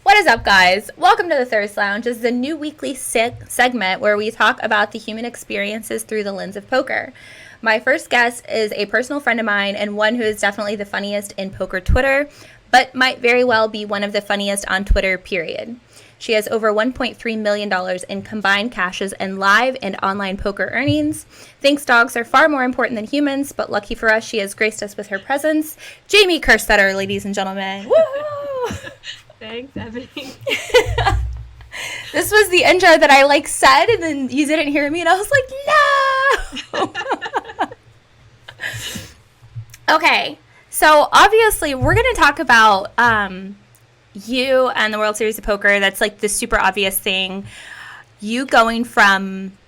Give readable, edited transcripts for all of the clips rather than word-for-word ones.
What is up, guys? Welcome to the Thirst Lounge. This is a new weekly segment where we talk about the human experiences through the lens of poker. My first guest is a personal friend of mine and one who is definitely the funniest in poker Twitter, but might very well be one of the funniest on Twitter, period. She has over $1.3 million in combined cashes and live and online poker earnings. Thinks dogs are far more important than humans, but lucky for us, she has graced us with her presence. Jamie Kerstetter, ladies and gentlemen. Woo! Thanks, Ebony. This was the intro that I said, and then you didn't hear me, and I was like, no! Okay, so obviously we're going to talk about you and the World Series of Poker. That's the super obvious thing. You going from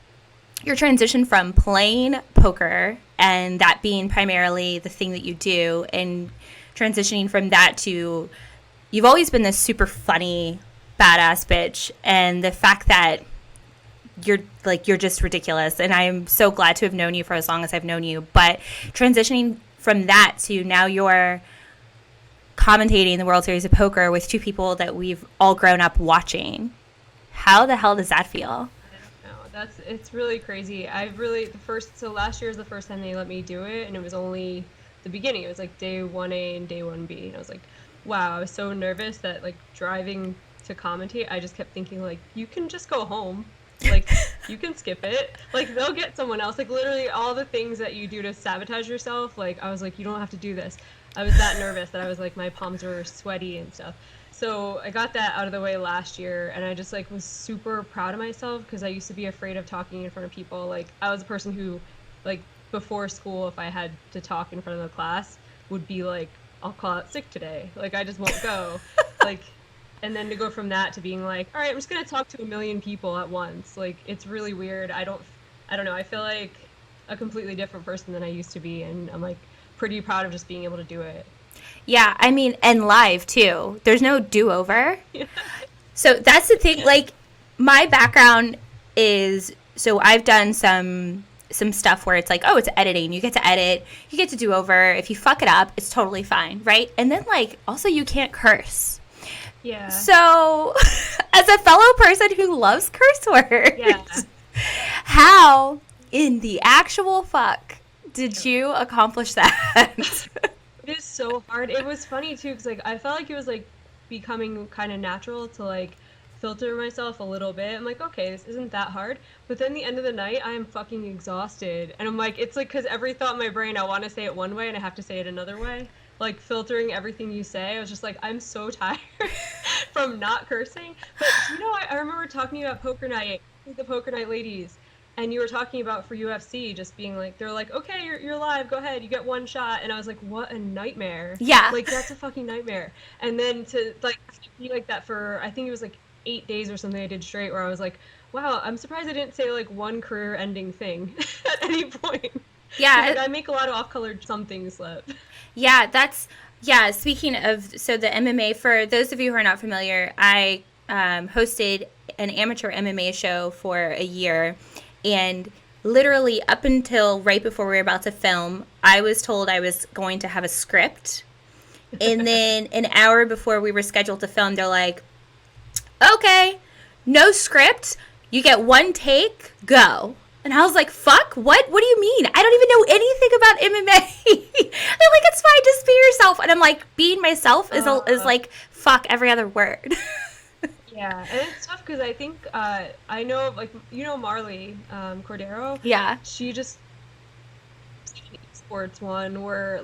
your transition from playing poker and that being primarily the thing that you do, and transitioning from that to you've always been this super funny, badass bitch, and the fact that you're just ridiculous, and I'm so glad to have known you for as long as I've known you, but transitioning from that to now you're commentating the World Series of Poker with two people that we've all grown up watching. How the hell does that feel? It's really crazy. So last year was the first time they let me do it, and it was only the beginning. It was day 1A and day 1B, and I was like, wow, I was so nervous that driving to commentate, I just kept thinking you can just go home. You can skip it. They'll get someone else. Literally all the things that you do to sabotage yourself, I was you don't have to do this. I was that nervous that I was my palms were sweaty and stuff. So I got that out of the way last year, and I just was super proud of myself because I used to be afraid of talking in front of people. I was a person who before school, if I had to talk in front of the class, would be I'll call out sick today. I just won't go. And then to go from that to being all right, I'm just going to talk to a million people at once. It's really weird. I don't know. I feel like a completely different person than I used to be. And I'm pretty proud of just being able to do it. Yeah. I mean, and live too. There's no do-over. Yeah. So that's the thing. My background is, so I've done some stuff where it's it's editing. You get to edit, you get to do over. If you fuck it up, it's totally fine, right? And then also you can't curse. Yeah. So as a fellow person who loves curse words, yeah. How in the actual fuck did you accomplish that? It is so hard. It was funny too because I felt it was becoming kind of natural to filter myself a little bit. I'm okay, this isn't that hard. But then the end of the night, I am fucking exhausted. And I'm it's because every thought in my brain, I want to say it one way and I have to say it another way. Filtering everything you say, I was just I'm so tired from not cursing. But I remember talking about poker night, the poker night ladies, and you were talking about for UFC just being they're okay, you're live, go ahead, you get one shot. And I was what a nightmare. Yeah. That's a fucking nightmare. And then to be that for, I think it was 8 days or something I did straight, where I was wow, I'm surprised I didn't say one career-ending thing at any point. Yeah. I make a lot of off-color something slip. Yeah, speaking of, so the MMA, for those of you who are not familiar, I hosted an amateur MMA show for a year, and literally up until right before we were about to film, I was told I was going to have a script, and then an hour before we were scheduled to film, they're okay, no script, you get one take, go. And I was fuck, what do you mean? I don't even know anything about MMA. They're it's fine, just be yourself. And I'm being myself is fuck every other word. Yeah, and it's tough because I think, I know, Marley Cordero. Yeah. She just esports one where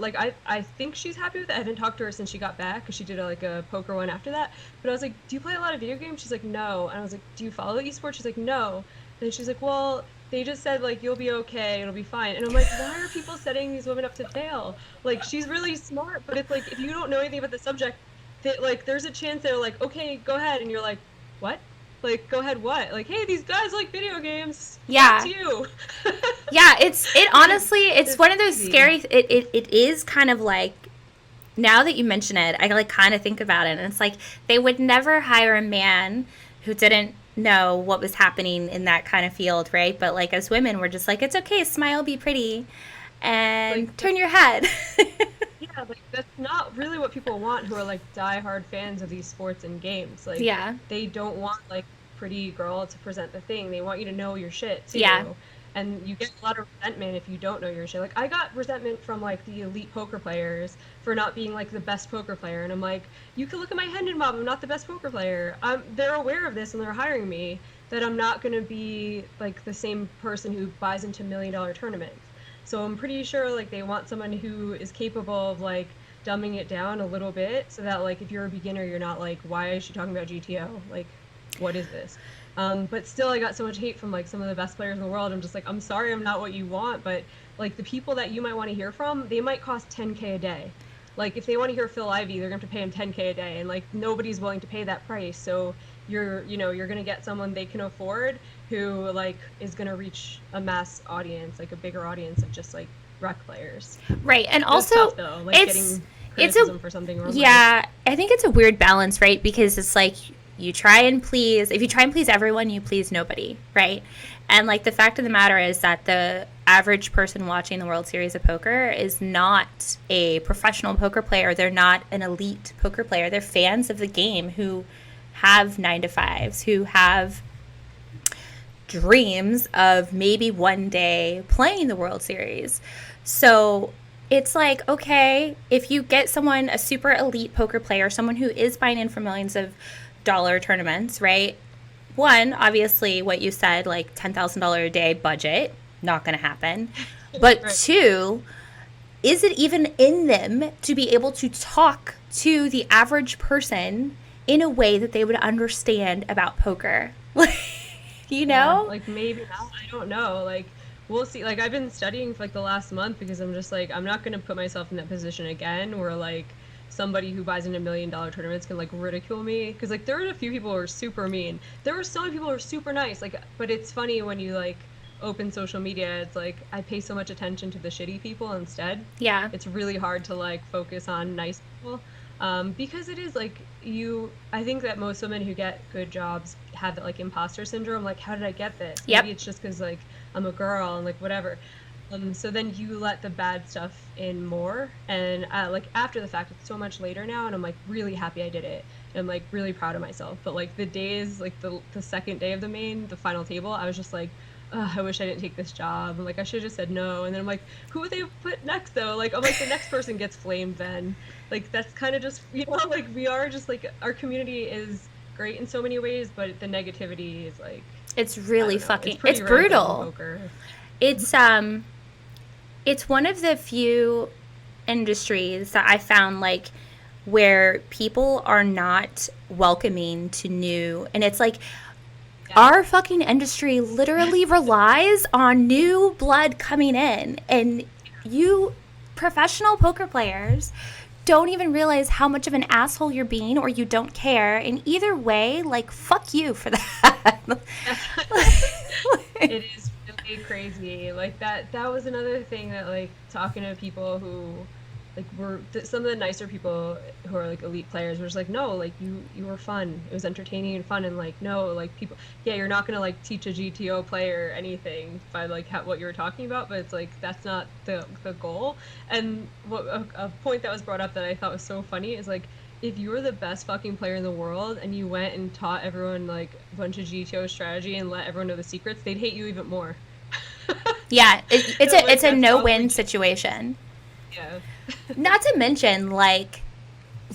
I think she's happy with it. I haven't talked to her since she got back because she did a poker one after that. But I was do you play a lot of video games? She's no. And I was do you follow esports? She's no. And she's well, they just said you'll be okay, it'll be fine. And I'm why are people setting these women up to fail? She's really smart, but it's if you don't know anything about the subject, that there's a chance they're okay, go ahead, and you're what? Go ahead, what? Hey, these guys like video games. Yeah. It's you. Yeah, honestly, it's one of those scary, it is kind of now that you mention it, I kind of think about it, and it's they would never hire a man who didn't know what was happening in that kind of field, right? But as women, we're just it's okay, smile, be pretty, and turn your head. Yeah, Yeah, like that's not really what people want who are like diehard fans of these sports and games. Like Yeah. they don't want like pretty girl to present the thing. They want you to know your shit Yeah. too. And you get a lot of resentment if you don't know your shit. Like I got resentment from like the elite poker players for not being like the best poker player. And I'm like, you can look at my Hendon mob, I'm not the best poker player. They're aware of this and they're hiring me, that I'm not gonna be like the same person who buys into $1 million tournaments. So I'm pretty sure like they want someone who is capable of like dumbing it down a little bit so that like if you're a beginner you're not like, why is she talking about GTO? Like what is this? But still I got so much hate from like some of the best players in the world. I'm just like, I'm sorry I'm not what you want, but like the people that you might want to hear from, they might cost 10K a day. Like if they want to hear Phil Ivey, they're going to have to pay him 10K a day, and like nobody's willing to pay that price. So you're going to get someone they can afford who like is going to reach a mass audience, like a bigger audience of just like rec players. Right. And It's also tough, though, like getting criticism for something wrong. yeah, I think it's a weird balance, right? Because it's like if you try and please everyone, you please nobody, right? And like the fact of the matter is that the average person watching the World Series of Poker is not a professional poker player. They're not an elite poker player. They're fans of the game who have 9-to-5s, who have dreams of maybe one day playing the World Series. So it's like, okay, if you get someone, a super elite poker player, someone who is buying in for millions of dollar tournaments, right? One, obviously, what you said, like $10,000 a day budget, not going to happen. But Right. two, is it even in them to be able to talk to the average person in a way that they would understand about poker? You know? Like maybe not. I don't know. Like we'll see. Like I've been studying for like the last month because I'm just like, I'm not going to put myself in that position again where like somebody who buys into $1 million tournaments can like ridicule me, because like there were a few people who were super mean. There were so many people who were super nice. Like, but it's funny when you like open social media, it's like I pay so much attention to the shitty people instead. Yeah. It's really hard to like focus on nice people. Because it is like I think that most women who get good jobs have that like imposter syndrome. Like, how did I get this? Yep. Maybe it's just because like I'm a girl and like whatever. So then you let the bad stuff in more, and like after the fact, it's so much later now, and I'm like really happy I did it. And I'm like really proud of myself. But like the days, like the second day of the final table, I was just like, ugh, I wish I didn't take this job. I'm like, I should have just said no. And then I'm like, who would they put next though? Like, I'm like, the next person gets flamed then. Like, that's kind of just, like we are just like, our community is great in so many ways, but the negativity is like, It's really I don't know, fucking, pretty it's rampant in brutal. poker. It's one of the few industries that I found like where people are not welcoming to new, and it's like our fucking industry literally relies on new blood coming in, and you professional poker players don't even realize how much of an asshole you're being, or you don't care. And either way, like, fuck you for that. It is really crazy. Like that was another thing that like talking to people who like were some of the nicer people who are like elite players were just like, no, like you were fun, it was entertaining and fun, and like no, like people, yeah, you're not gonna like teach a GTO player anything by like what you were talking about, but it's like that's not the goal. And what a point that was brought up that I thought was so funny is like, if you were the best fucking player in the world and you went and taught everyone like a bunch of GTO strategy and let everyone know the secrets, they'd hate you even more. Yeah, it's Like, a that's no-win probably- situation. Yeah. Not to mention, like,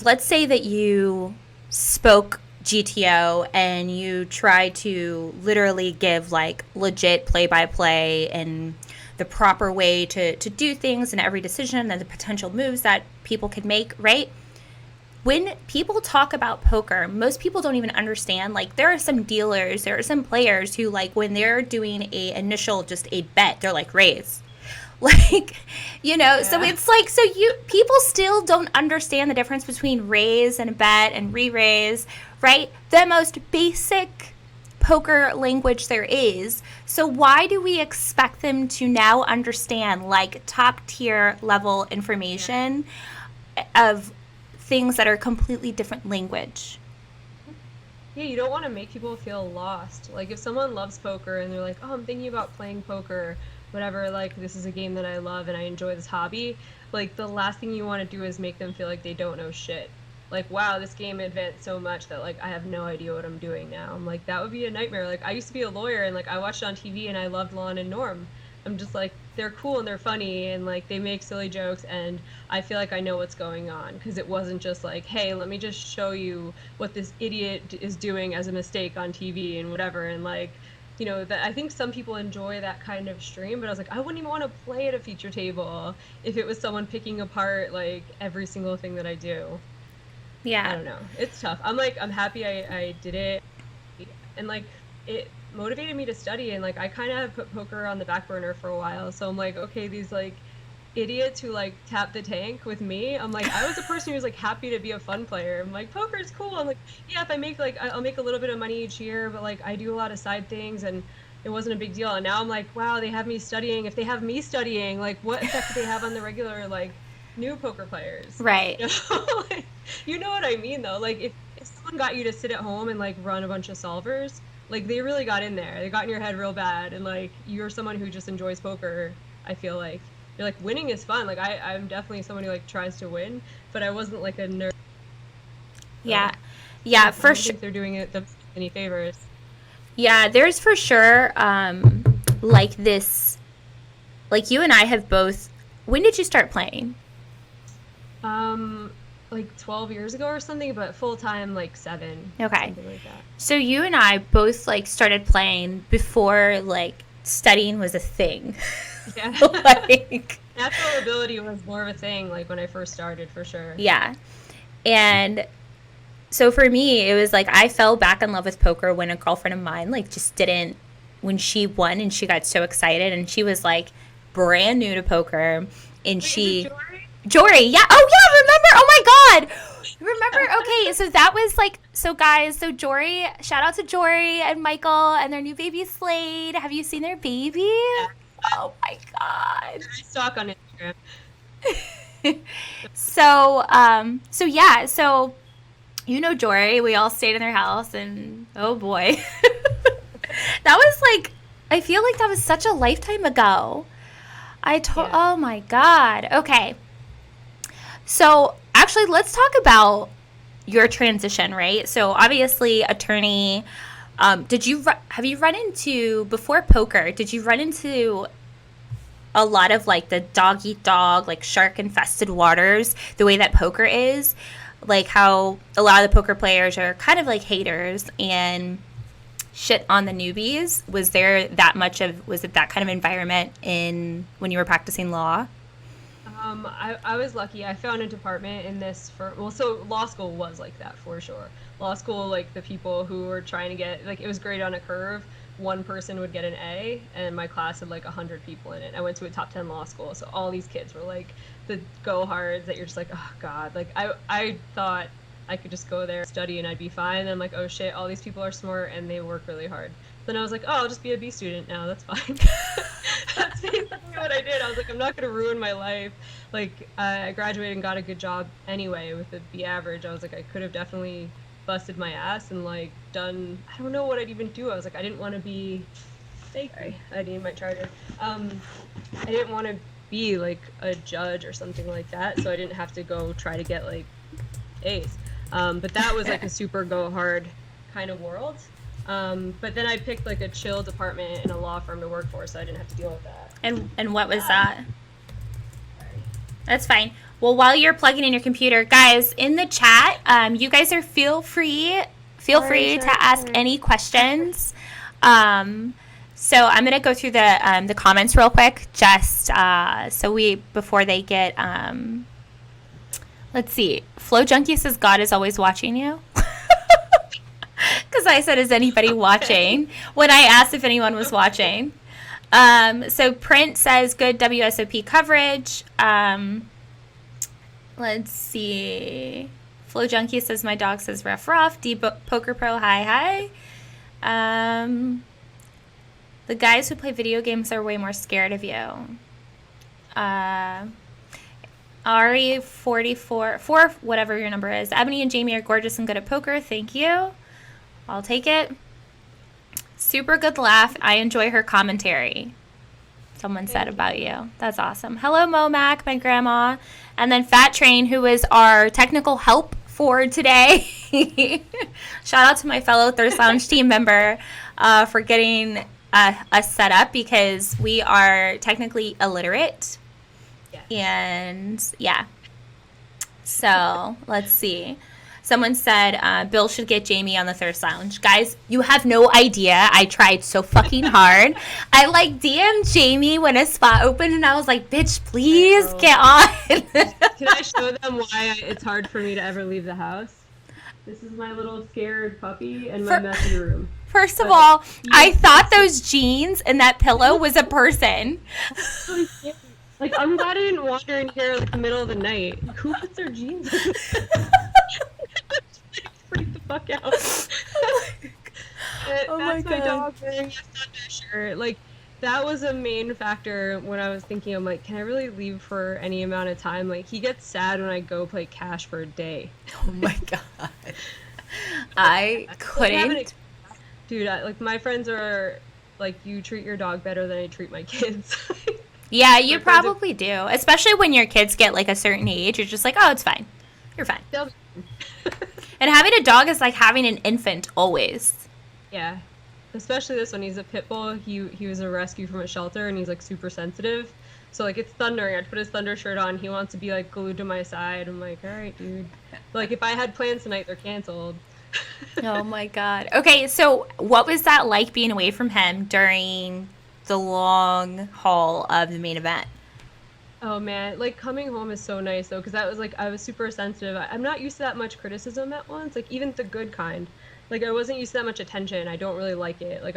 let's say that you spoke GTO and you try to literally give like legit play-by-play and the proper way to do things and every decision and the potential moves that people can make, right? When people talk about poker, most people don't even understand, like, there are some dealers, there are some players who, like, when they're doing just a bet, they're like, raise. Like, so it's like, people still don't understand the difference between raise and a bet and re-raise, right? The most basic poker language there is. So why do we expect them to now understand, like, top tier level information of things that are completely different language? Yeah, you don't want to make people feel lost. Like if someone loves poker and they're like, "Oh, I'm thinking about playing poker, whatever, like this is a game that I love and I enjoy this hobby." like the last thing you want to do is make them feel like they don't know shit. Like, wow, this game advanced so much that like I have no idea what I'm doing now. I'm like, that would be a nightmare. Like, I used to be a lawyer and like I watched it on TV and I loved Lon and Norm. I'm just like, they're cool and they're funny and like they make silly jokes and I feel like I know what's going on, because it wasn't just like, hey, let me just show you what this idiot is doing as a mistake on TV and whatever. And like, you know, that I think some people enjoy that kind of stream, but I was like, I wouldn't even want to play at a feature table if it was someone picking apart like every single thing that I do. Yeah. I don't know. It's tough. I'm like, I'm happy I did it. And like, it motivated me to study. And like, I kind of put poker on the back burner for a while. So I'm like, okay, these like idiots who like tap the tank with me. I'm like, I was a person who was like happy to be a fun player. I'm like, poker is cool. I'm like, yeah, if I make like, I'll make a little bit of money each year, but like, I do a lot of side things and it wasn't a big deal. And now I'm like, wow, they have me studying. If they have me studying, like what effect do they have on the regular, like, new poker players? Right. You know? Like, you know what I mean though? Like if someone got you to sit at home and like run a bunch of solvers, like they really got in there. They got in your head real bad, and like you're someone who just enjoys poker, I feel like. You're like, winning is fun. Like I'm definitely someone who like tries to win, but I wasn't like a nerd. Yeah. Yeah, for I sure. think they're doing it themselves any favors. Yeah, there's for sure like this, like you and I have both. When did you start playing? Like 12 years ago or something, but full time like 7. Okay. Something like that. So you and I both like started playing before like studying was a thing. Yeah. Like, natural ability was more of a thing like when I first started, for sure. yeah. And so for me, it was like I fell back in love with poker when a girlfriend of mine like just didn't, when she won and she got so excited, and she was like brand new to poker, and she Jory, yeah. Oh yeah, remember? Oh my god. Remember? Okay, so that was like, so guys, so Jory, shout out to Jory and Michael and their new baby Slade. Have you seen their baby? Yeah. Oh my god. I stalk on Instagram. So yeah, so you know Jory, we all stayed in their house, and oh boy. That was like, I feel like that was such a lifetime ago. Yeah. Oh my god. Okay. So actually, let's talk about your transition, right? So obviously, attorney. Have you run into, before poker, did you run into a lot of like the dog eat dog, like shark infested waters, the way that poker is? Like how a lot of the poker players are kind of like haters and shit on the newbies. Was it that kind of environment when you were practicing law? I was lucky. I found a department in this so law school was like that for sure. Law school, like the people who were trying to get, like it was graded on a curve. One person would get an A, and my class had like 100 people in it. I went to a top 10 law school, so all these kids were like the go-hards that you're just like, oh god. Like I thought I could just go there, study, and I'd be fine. And I'm like, oh shit, all these people are smart and they work really hard. Then I was like, oh, I'll just be a B student now. That's fine. That's basically what I did. I was like, I'm not going to ruin my life. Like, I graduated and got a good job anyway with a B average. I was like, I could have definitely busted my ass and, like, done, I don't know what I'd even do. I was like, I didn't want to be, sorry, I need my charger. I didn't want to be, like, a judge or something like that, so I didn't have to go try to get, like, A's. But that was, like, a super go-hard kind of world. But then I picked like a chill department in a law firm to work for, so I didn't have to deal with that. And what was that? Sorry. That's fine. Well, while you're plugging in your computer, guys, in the chat, you guys are feel free to ask any questions. So I'm gonna go through the comments real quick, just before they get. Let's see. Flo Junkie says God is always watching you. Because I said, is anybody watching? When I asked if anyone was watching. So Print says, good WSOP coverage. Let's see. Flo Junkie says, my dog says rough rough. Poker Pro, hi. The guys who play video games are way more scared of you. Ari 44, whatever your number is. Ebony and Jamie are gorgeous and good at poker. Thank you. I'll take it. Super good laugh. I enjoy her commentary. someone said about you. That's awesome. Hello, Momac, my grandma. And then Fat Train, who is our technical help for today. Shout out to my fellow Thirst Lounge team member for getting us set up, because we are technically illiterate. Yes. And yeah. So let's see. Someone said Bill should get Jamie on the Thirst Lounge. Guys, you have no idea. I tried so fucking hard. I like DM'd Jamie when a spot opened, and I was like, bitch, please get on. Can I show them why it's hard for me to ever leave the house? This is my little scared puppy and my messy room. First of all, I thought those jeans and that pillow was a person. Like, I'm glad I didn't wander in here like the middle of the night. Who puts their jeans on? Freak the fuck out. Oh my That's my God. dog wearing a Thunder shirt. Like, that was a main factor when I was thinking, I'm like, can I really leave for any amount of time? Like, he gets sad when I go play Cash for a day. Oh my God. I couldn't. Dude, like, my friends are like, you treat your dog better than I treat my kids. Yeah, you probably do. Especially when your kids get like a certain age. You're just like, oh, it's fine. You're fine. And having a dog is like having an infant always. Yeah. Especially this one. He's a pit bull. He was a rescue from a shelter, and he's like super sensitive. So like, it's thundering. I'd put his Thunder shirt on. He wants to be like glued to my side. I'm like, all right, dude. But, like, if I had plans tonight, they're canceled. Oh my God. Okay, so what was that like being away from him during the long haul of the main event? Oh man, like, coming home is so nice though, because that was like, I was super sensitive. I'm not used to that much criticism at once, like even the good kind. Like, I wasn't used to that much attention. I don't really like it. Like,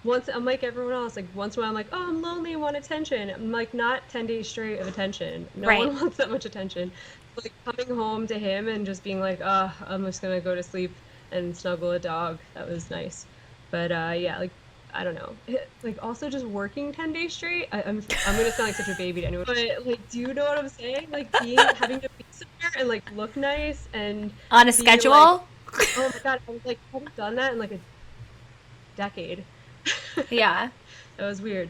once I'm like everyone else, like once in a while I'm like, oh, I'm lonely, I want attention. I'm like, not 10 days straight of attention. No Right. one wants that much attention. Like, coming home to him and just being like, oh, I'm just gonna go to sleep and snuggle a dog. That was nice. But yeah, like, I don't know. Like, also just working 10 days straight. I'm gonna sound like such a baby to anyone. But like, do you know what I'm saying? Like, having to be somewhere and like look nice and On a be, schedule? like, oh my God, I was like, I haven't done that in like a decade. Yeah. That was weird.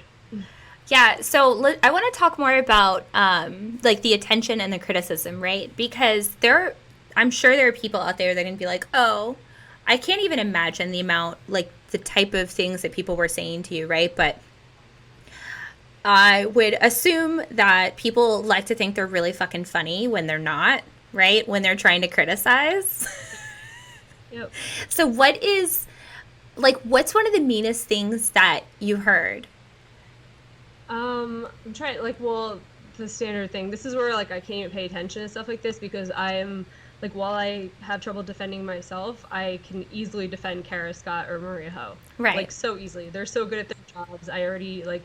Yeah, so I want to talk more about like the attention and the criticism, right? Because I'm sure there are people out there that are going to be like, oh, I can't even imagine the amount, like the type of things that people were saying to you, right? But I would assume that people like to think they're really fucking funny when they're not, right? When they're trying to criticize. Yep. So what's one of the meanest things that you heard? I'm trying, like, well, the standard thing. This is where, like, I can't even pay attention to stuff like this, because I am, like, while I have trouble defending myself, I can easily defend Kara Scott or Maria Ho. Right. Like, so easily. They're so good at their jobs. I already, like,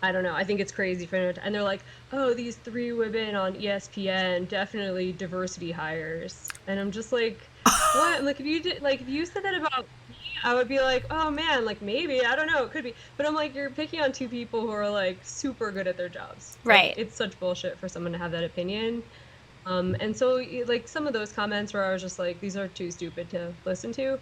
I don't know. I think it's crazy for them. And they're like, oh, these 3 women on ESPN, definitely diversity hires. And I'm just like, what? Like, if you said that about me, I would be like, oh man, like, maybe, I don't know, it could be. But I'm like, you're picking on 2 people who are like super good at their jobs. Right. Like, it's such bullshit for someone to have that opinion. And so, like, some of those comments where I was just like, these are too stupid to listen to.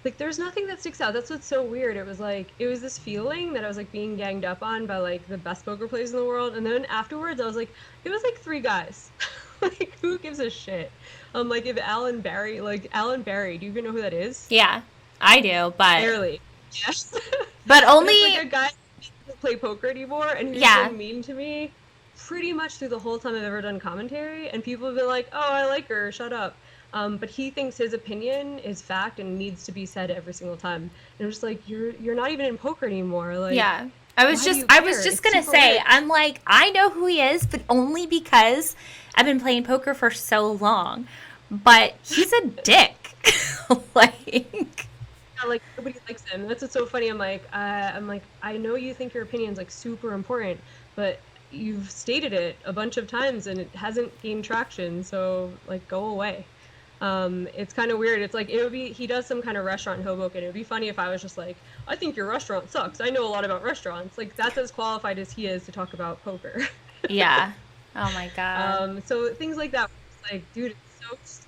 Like, there's nothing that sticks out. That's what's so weird. It was this feeling that I was like being ganged up on by like the best poker players in the world. And then afterwards I was like, it was like 3 guys. Like, who gives a shit? Like, if Alan Barry, do you even know who that is? Yeah, I do, but Barely. Yes. but only It's like a guy who doesn't play poker anymore, and he's been mean to me pretty much through the whole time I've ever done commentary. And people have been like, oh, I like her, shut up. But he thinks his opinion is fact and needs to be said every single time. And I'm just like, you're not even in poker anymore. Like, yeah. I was just gonna say, weird. I'm like, I know who he is, but only because I've been playing poker for so long. But he's a dick. Like, yeah, like, nobody likes him. That's what's so funny. I'm like, I know you think your opinion's like super important, but you've stated it a bunch of times and it hasn't gained traction. So like, go away. It's kind of weird. It's like, he does some kind of restaurant in Hoboken. It would be funny if I was just like, I think your restaurant sucks. I know a lot about restaurants. Like, that's as qualified as he is to talk about poker. Yeah. Oh my God. So things like that, like, dude, it's so strange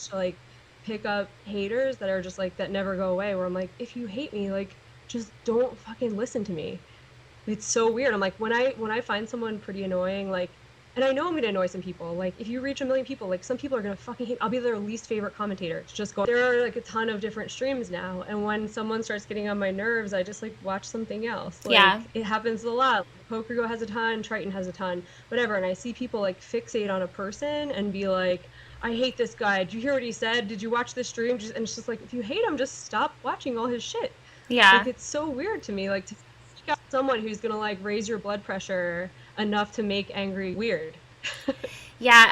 to like pick up haters that are just like, that never go away, where I'm like, if you hate me, like, just don't fucking listen to me. It's so weird. I'm like, when I find someone pretty annoying, like, and I know I'm gonna annoy some people. Like, if you reach 1 million people, like, some people are gonna fucking hate. I'll be their least favorite commentator. It's just go. There are like a ton of different streams now, and when someone starts getting on my nerves, I just like watch something else. Like, Yeah. it happens a lot. PokerGo has a ton, Triton has a ton, whatever. And I see people like fixate on a person and be like, I hate this guy. Did you hear what he said? Did you watch the stream? And it's just like, if you hate him, just stop watching all his shit. Yeah. Like, it's so weird to me, like, to seek out someone who's gonna like raise your blood pressure enough to make angry weird. Yeah,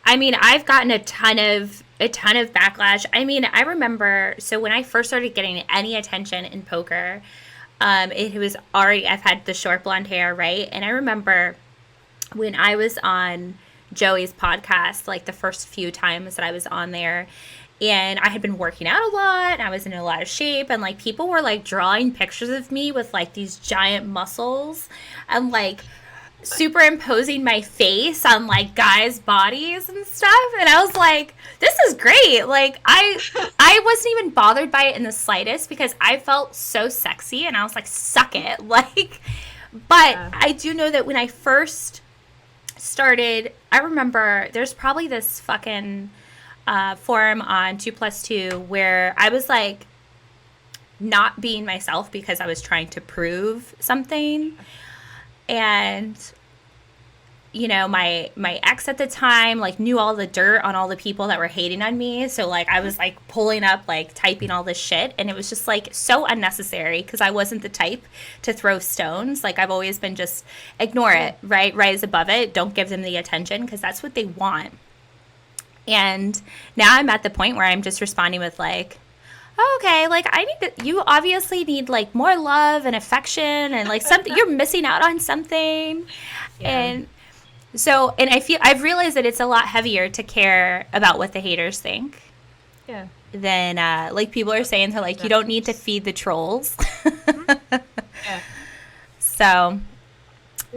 I mean, I've gotten a ton of backlash. I mean, I remember, so when I first started getting any attention in poker, it was already, I've had the short blonde hair, right? And I remember when I was on Joey's podcast, like the first few times that I was on there, and I had been working out a lot, and I was in a lot of shape, and like people were like drawing pictures of me with like these giant muscles and like superimposing my face on like guys' bodies and stuff, and I was like, this is great. Like, I wasn't even bothered by it in the slightest because I felt so sexy, and I was like, suck it. Like, but Yeah. I do know that when I first started, I remember there's probably this fucking forum on 2+2 where I was like not being myself because I was trying to prove something. And you know, my ex at the time like knew all the dirt on all the people that were hating on me, so like I was like pulling up, like typing all this shit, and it was just like so unnecessary because I wasn't the type to throw stones. Like, I've always been just ignore it, right, rise above it, don't give them the attention because that's what they want. And now I'm at the point where I'm just responding with like, oh, okay, like you obviously need like more love and affection and like something, you're missing out on something. Yeah. And so, and I've realized that it's a lot heavier to care about what the haters think. Yeah. Than like people are saying, they're like, you don't need to feed the trolls. Yeah. So,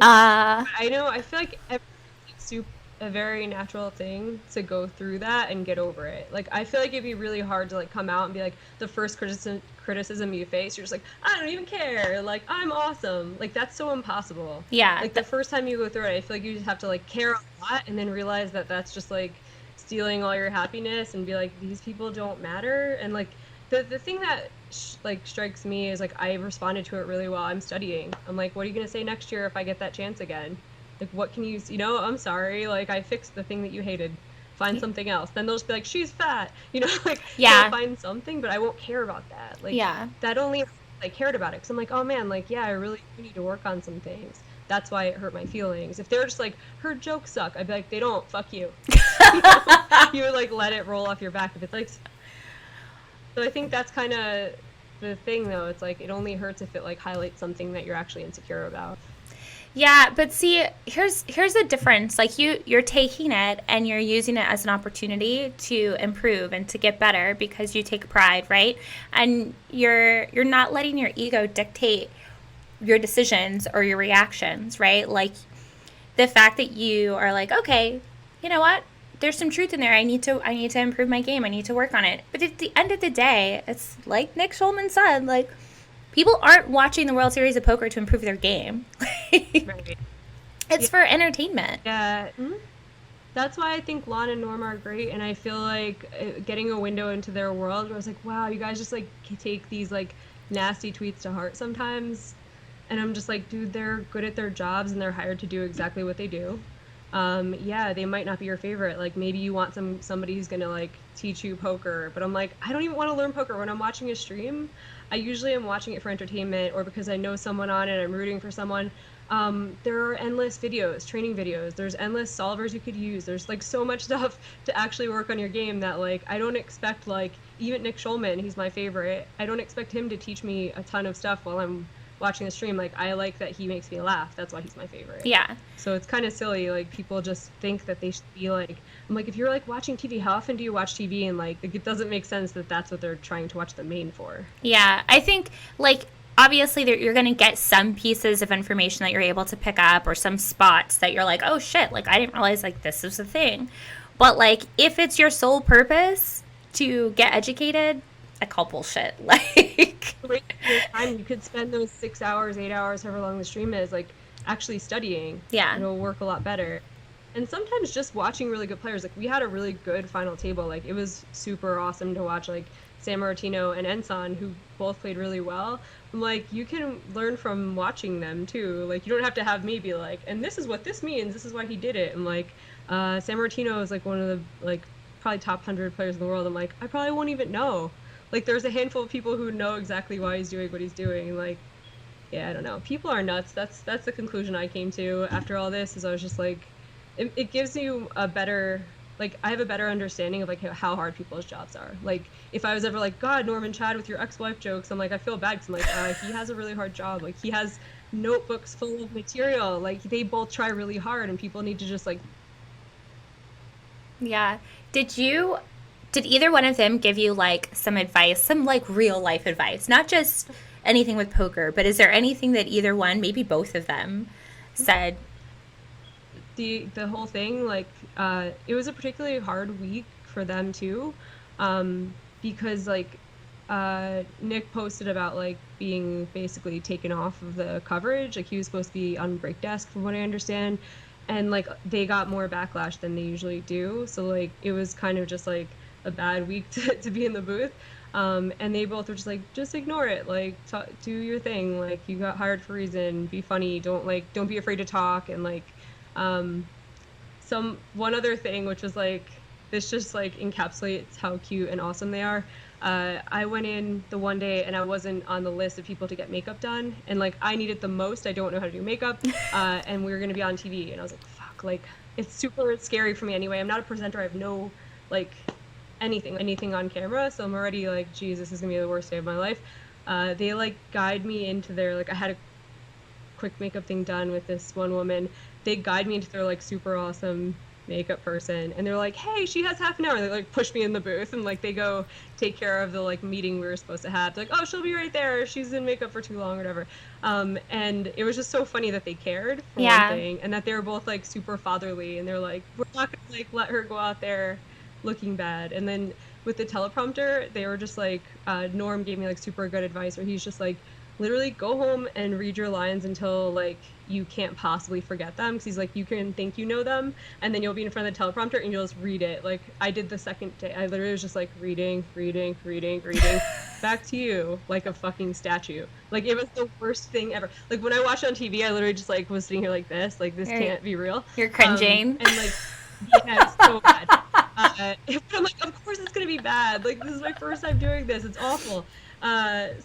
I know. I feel like it's a very natural thing to go through that and get over it. Like, I feel like it'd be really hard to like come out and be like, the first criticism you face, you're just like, I don't even care. Like, I'm awesome. Like, that's so impossible. yeah, Like, the first time you go through it, I feel like you just have to like care a lot and then realize that that's just like stealing all your happiness and be like, these people don't matter. And like the thing that like strikes me is like, I responded to it really well. I'm studying. I'm like, what are you gonna say next year if I get that chance again? Like, what can you know, I'm sorry, like, I fixed the thing that you hated, find something else. Then they'll just be like, she's fat, you know, like, Yeah. they'll find something, but I won't care about that. Like, Yeah. that only I cared about it because I'm like, oh man, like, yeah, I really need to work on some things. That's why it hurt my feelings. If they're just like, her jokes suck, I'd be like, they don't, fuck you. You would like let it roll off your back if it's like. So I think that's kind of the thing, though. It's like, it only hurts if it like highlights something that you're actually insecure about. Yeah, but see, here's the difference. Like, you're taking it and you're using it as an opportunity to improve and to get better because you take pride, right? And you're not letting your ego dictate your decisions or your reactions, right? Like, the fact that you are like, okay, you know what? There's some truth in there. I need to improve my game. I need to work on it. But at the end of the day, it's like Nick Schulman said, like, people aren't watching the World Series of Poker to improve their game. Right. It's for entertainment. Yeah. That's why I think Lon and Norma are great, and I feel like getting a window into their world where I was like, wow, you guys just like take these like nasty tweets to heart sometimes, and I'm just like, dude, they're good at their jobs and they're hired to do exactly what they do. Yeah, they might not be your favorite. Like, maybe you want somebody who's gonna like teach you poker, but I'm like, I don't even want to learn poker. When I'm watching a stream, I usually am watching it for entertainment or because I know someone on it, I'm rooting for someone. There are endless videos, training videos. There's endless solvers you could use. There's like so much stuff to actually work on your game that like I don't expect, like, even Nick Schulman, he's my favorite. I don't expect him to teach me a ton of stuff while I'm watching the stream. Like, I like that he makes me laugh. That's why he's my favorite. Yeah. So it's kind of silly. Like, people just think that they should be like, I'm like, if you're like watching TV, how often do you watch TV? And like it doesn't make sense that that's what they're trying to watch the main for. Yeah. I think, like, obviously you're going to get some pieces of information that you're able to pick up or some spots that you're like, oh shit, like, I didn't realize like this is a thing. But like, if it's your sole purpose to get educated, I call bullshit. Like, Great your time. You could spend those 6 hours, 8 hours, however long the stream is, like actually studying. yeah. It'll work a lot better. And sometimes just watching really good players. Like we had a really good final table. Like it was super awesome to watch. Like San Martino and Enson, who both played really well. I'm like, you can learn from watching them too. Like you don't have to have me be like, and this is what this means. This is why he did it. And like, San Martino is like one of the like probably top 100 players in the world. I'm like, I probably won't even know. Like there's a handful of people who know exactly why he's doing what he's doing. And like, yeah, I don't know. People are nuts. That's the conclusion I came to after all this. Is I was just like, it gives you a better, like I have a better understanding of like how hard people's jobs are. Like if I was ever like, God, Norman Chad with your ex-wife jokes, I'm like, I feel bad because I'm like, he has a really hard job. Like he has notebooks full of material. Like they both try really hard, and people need to just like. Yeah. Did either one of them give you like some advice, some like real life advice, not just anything with poker, but is there anything that either one, maybe both of them, said? The whole thing, like it was a particularly hard week for them too, because like Nick posted about like being basically taken off of the coverage. Like he was supposed to be on break desk from what I understand, and like they got more backlash than they usually do, so like it was kind of just like a bad week to be in the booth. And they both were just like, just ignore it, like do your thing, like you got hired for a reason, be funny, don't be afraid to talk. And like one other thing, which was like, this just like encapsulates how cute and awesome they are. I went in the one day and I wasn't on the list of people to get makeup done, and like I needed the most. I don't know how to do makeup, and we were gonna be on TV, and I was like, fuck, like it's super scary for me anyway. I'm not a presenter. I have no like anything on camera, so I'm already like, geez, this is gonna be the worst day of my life. They like guide me into their, like I had a quick makeup thing done with this one woman. They guide me into their like super awesome makeup person, and they're like, hey, she has half an hour. They like push me in the booth, and like they go take care of the like meeting we were supposed to have. They're like, oh, she'll be right there, she's in makeup for too long or whatever. And it was just so funny that they cared for one thing, and that they were both like super fatherly, and they're like, we're not gonna like let her go out there looking bad. And then with the teleprompter, they were just like, Norm gave me like super good advice, where he's just like, literally go home and read your lines until like you can't possibly forget them, because he's like, you can think you know them, and then you'll be in front of the teleprompter and you'll just read it. Like I did the second day, I literally was just like reading back to you like a fucking statue. Like it was the worst thing ever. Like when I watched it on TV, I literally just like was sitting here like this can't be real. You're cringing. And like, yeah, it's so bad. But I'm like, of course it's gonna be bad. Like this is my first time doing this. It's awful.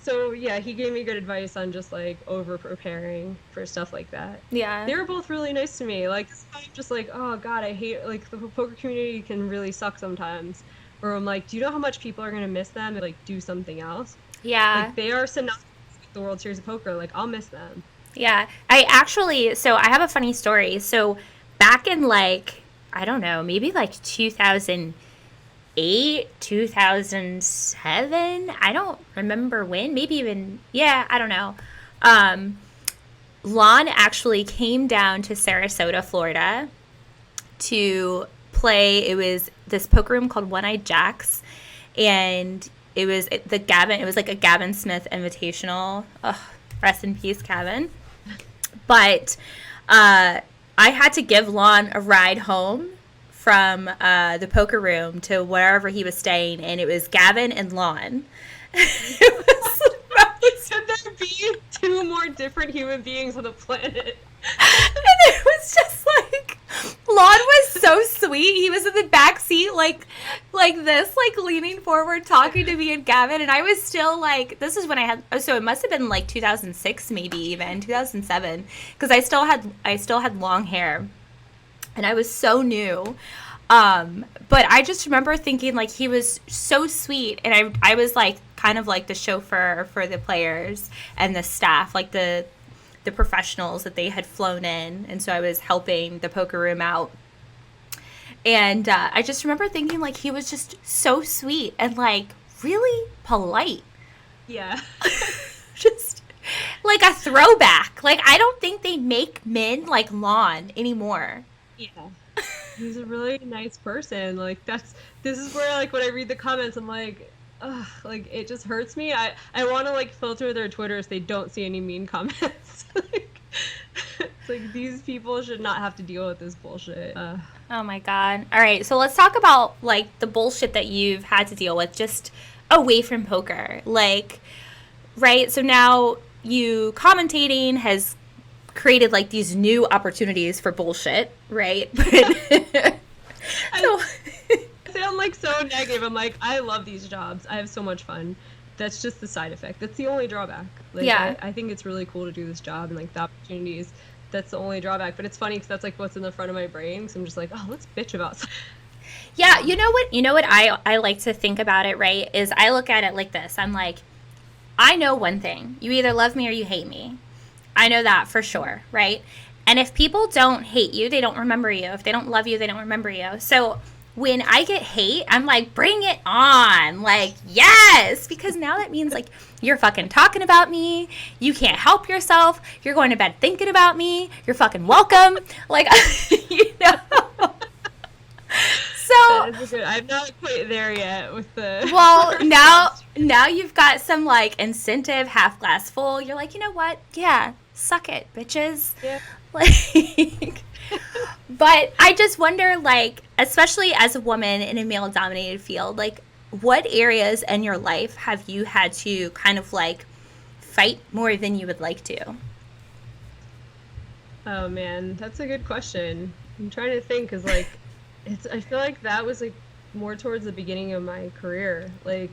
So yeah, he gave me good advice on just like over preparing for stuff like that. Yeah. They were both really nice to me. Like I'm just like, oh God, I hate, like the poker community can really suck sometimes. Or I'm like, do you know how much people are gonna miss them and like do something else? Yeah. Like they are synonymous with the World Series of Poker. Like I'll miss them. Yeah. So I have a funny story. So back in like, I don't know, maybe like 2008, 2007. I don't remember when. Maybe even, yeah, I don't know. Lon actually came down to Sarasota, Florida to play. It was this poker room called One-Eyed Jacks, and it was like a Gavin Smith Invitational. Ugh, rest in peace, Gavin. But I had to give Lon a ride home from the poker room to wherever he was staying, and it was Gavin and Lon. Could there be two more different human beings on the planet? And it was just like, Lon was so sweet. He was in the back seat like this, like leaning forward, talking to me and Gavin, and I was still like, this is when so it must have been like 2006, maybe even 2007, because I still had long hair, and I was so new. But I just remember thinking like he was so sweet, and I was like kind of like the chauffeur for the players and the staff, like the professionals that they had flown in, and so I was helping the poker room out. And I just remember thinking like he was just so sweet and like really polite. Yeah. Just like a throwback. Like I don't think they make men like Lon anymore. Yeah. He's a really nice person. Like this is where like when I read the comments, I'm like, like it just hurts me. I want to like filter their Twitter so they don't see any mean comments. Like, it's like these people should not have to deal with this bullshit. Oh my God. All right. So let's talk about like the bullshit that you've had to deal with just away from poker. Like, right. So now you commentating has created like these new opportunities for bullshit, right? So I sound like so negative. I'm like, I love these jobs. I have so much fun. That's just the side effect. That's the only drawback. Like, yeah. I think it's really cool to do this job and like the opportunities. That's the only drawback. But it's funny because that's like what's in the front of my brain. Because I'm just like, oh, let's bitch about something. Yeah, you know what I like to think about it, right, is I look at it like this. I'm like, I know one thing. You either love me or you hate me. I know that for sure, right? And if people don't hate you, they don't remember you. If they don't love you, they don't remember you. So when I get hate, I'm like, bring it on. Like, yes, because now that means like you're fucking talking about me. You can't help yourself. You're going to bed thinking about me. You're fucking welcome. Like, you know. So I'm not quite there yet with the. Well, now you've got some like incentive, half glass full. You're like, you know what? Yeah, suck it, bitches. Yeah. Like, but I just wonder, like, especially as a woman in a male-dominated field, like, what areas in your life have you had to kind of like fight more than you would like to? Oh man, that's a good question. I'm trying to think, cause like. I feel like that was like more towards the beginning of my career. Like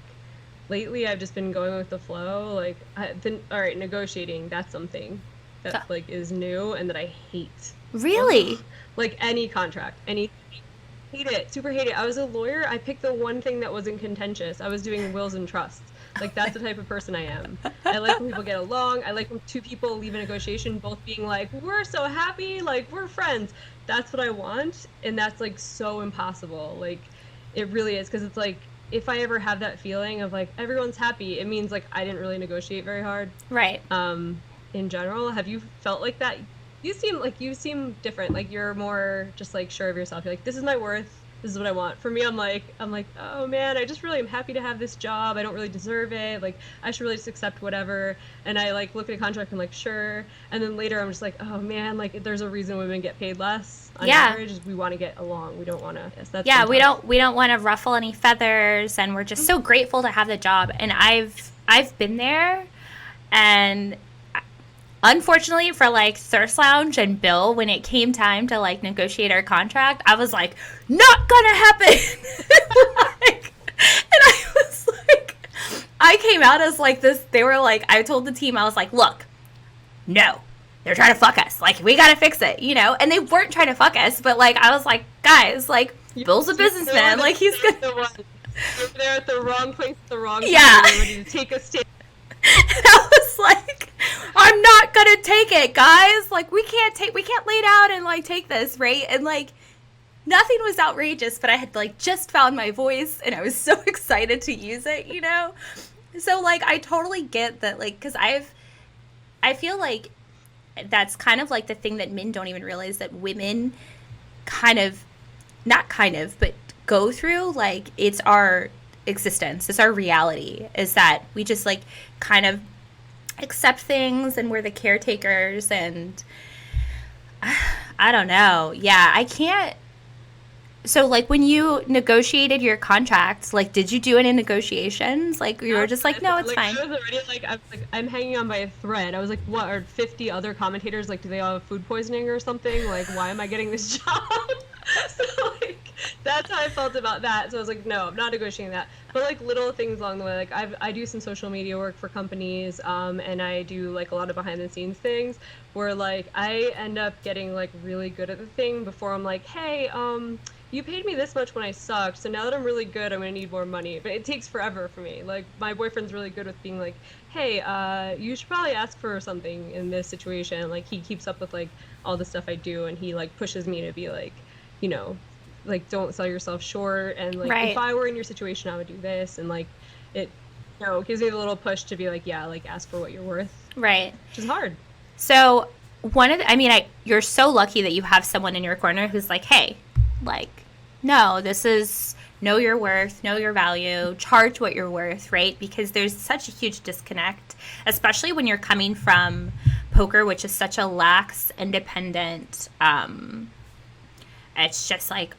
lately I've just been going with the flow. Like I've been all right, negotiating, that's something that like is new and that I hate. Really? Like any contract, hate it, super hate it. I was a lawyer, I picked the one thing that wasn't contentious. I was doing wills and trusts. Like that's the type of person I am. I like when people get along. I like when two people leave a negotiation both being like, we're so happy, like we're friends. That's what I want, and that's like so impossible. Like it really is, because it's like if I ever have that feeling of like everyone's happy, it means like I didn't really negotiate very hard. Right. In general, have you felt like that? You seem different. Like you're more just like sure of yourself. You're like, this is my worth. This is what I want. For me, I'm like, oh man, I just really am happy to have this job. I don't really deserve it. Like, I should really just accept whatever. And I like look at a contract and I'm like, sure. And then later I'm just like, oh man, like there's a reason women get paid less on average. Is we want to get along. We don't want to. Yes, we don't want to ruffle any feathers, and we're just so grateful to have the job. And I've been there, and unfortunately for like Thirst Lounge and Bill, when it came time to like negotiate our contract, I was like, not gonna happen. Like, and I was like, I came out as like this. They were like, I told the team, I was like, look, no, they're trying to fuck us. Like, we gotta fix it, you know? And they weren't trying to fuck us, but like, I was like, guys, like, Bill's a businessman. Like, he's good. You're there at the wrong place at the wrong time. Yeah. Ready to take a stand. And I was like, I'm not gonna take it, guys. Like, we can't lay down and like take this, right? And like, nothing was outrageous, but I had like just found my voice and I was so excited to use it, you know? So like, I totally get that, like, because I feel like that's kind of like the thing that men don't even realize that women but go through. Like, it's our existence, it's our reality, is that we just like kind of accept things and we're the caretakers. And I don't know. Yeah, I can't. So like when you negotiated your contracts, like did you do any negotiations? Like you were just like, no, it's fine. I was already I'm hanging on by a thread. I was like, what are 50 other commentators? Like, do they all have food poisoning or something? Like, why am I getting this job? So like that's how I felt about that. So I was like, no, I'm not negotiating that. But like little things along the way, like I do some social media work for companies, and I do like a lot of behind the scenes things where like I end up getting like really good at the thing before I'm like, hey, you paid me this much when I sucked, so now that I'm really good, I'm gonna need more money. But it takes forever for me. Like, my boyfriend's really good with being like, hey, you should probably ask for something in this situation. Like, he keeps up with, like, all the stuff I do, and he, like, pushes me to be like, you know, like, don't sell yourself short, and, like, right. If I were in your situation, I would do this, and, like, it, you know, gives me the little push to be like, yeah, like, ask for what you're worth. Right. Which is hard. So, you're so lucky that you have someone in your corner who's like, hey, like, no, this is know your worth, know your value, charge what you're worth, right? Because there's such a huge disconnect, especially when you're coming from poker, which is such a lax, independent, it's just like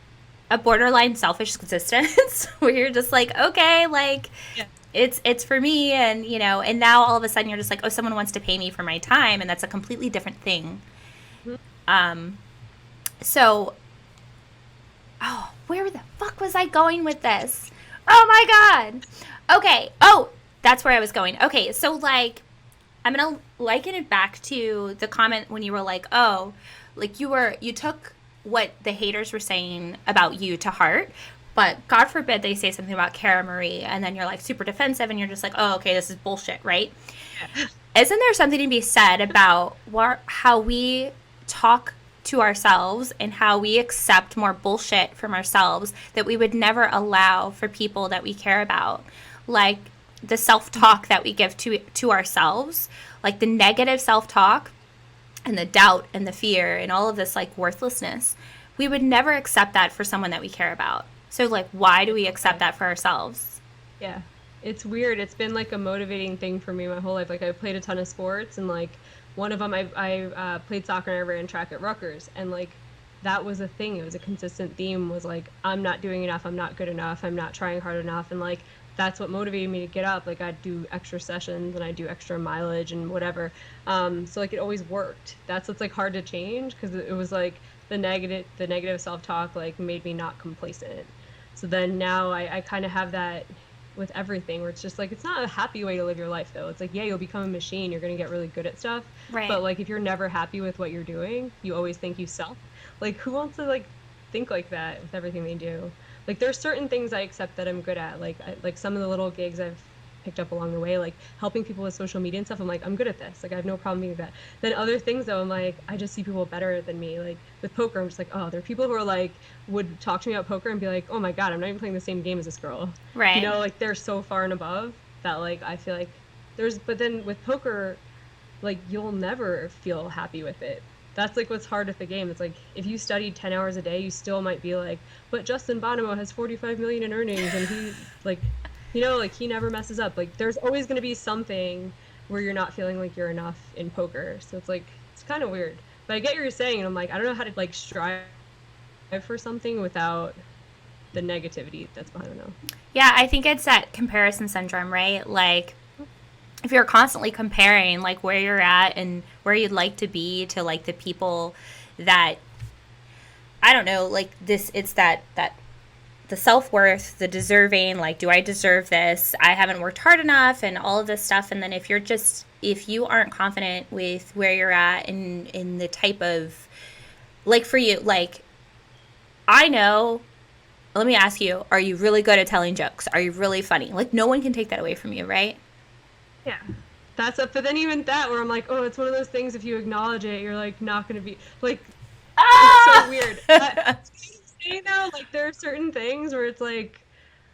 a borderline selfish existence where you're just like, okay, like Yeah. it's for me, and you know, and now all of a sudden you're just like, oh, someone wants to pay me for my time, and that's a completely different thing. So, oh, where the fuck was I going with this? Oh my god. Okay. Oh, that's where I was going. Okay, so like, I'm gonna liken it back to the comment when you were like, oh, like you took what the haters were saying about you to heart, but God forbid they say something about Cara Marie, and then you're like super defensive, and you're just like, oh, okay, this is bullshit, right? Yeah. Isn't there something to be said about how we talk to ourselves and how we accept more bullshit from ourselves that we would never allow for people that we care about? Like the self-talk that we give to ourselves, like the negative self-talk and the doubt and the fear and all of this like worthlessness. We would never accept that for someone that we care about. So like, why do we accept that for ourselves? Yeah. It's weird. It's been like a motivating thing for me my whole life. Like I played a ton of sports, and like one of them I played soccer and I ran track at Rutgers, and like that was a thing. It was a consistent theme, was like, I'm not doing enough, I'm not good enough, I'm not trying hard enough, and like that's what motivated me to get up. Like I'd do extra sessions and I'd do extra mileage and whatever. So like it always worked. That's what's like hard to change, because it was like the negative self-talk like made me not complacent. So then now I kind of have that with everything, where it's just like, it's not a happy way to live your life though. It's like, yeah, you'll become a machine, you're gonna get really good at stuff, Right. but like if you're never happy with what you're doing, you always think you suck. Like who wants to like think like that with everything they do? Like there's certain things I accept that I'm good at, like some of the little gigs I've picked up along the way, like helping people with social media and stuff. I'm like, I'm good at this, like I have no problem doing that. Then other things though, I'm like, I just see people better than me. Like with poker, I'm just like, oh, there are people who are like, would talk to me about poker and be like, oh my god, I'm not even playing the same game as this girl, Right. you know, like they're so far and above that like I feel like but then with poker, like you'll never feel happy with it. That's like what's hard with the game. It's like if you studied 10 hours a day, you still might be like, but Justin Bonomo has 45 million in earnings, and he like, you know, like he never messes up. Like there's always going to be something where you're not feeling like you're enough in poker. So it's like, it's kind of weird. But I get what you're saying, and I'm like, I don't know how to like strive for something without the negativity that's behind it. I don't know. Yeah, I think it's that comparison syndrome, right? Like if you're constantly comparing like where you're at and where you'd like to be to like the people that, I don't know, like this, it's that the self-worth, the deserving, like, do I deserve this? I haven't worked hard enough and all of this stuff. And then if you aren't confident with where you're at in the type of, like for you, like, I know, let me ask you, are you really good at telling jokes? Are you really funny? Like, no one can take that away from you, right? Yeah. That's up. But then even that, where I'm like, oh, it's one of those things, if you acknowledge it, you're like not going to be like, it's so weird. You know, like there are certain things where it's like,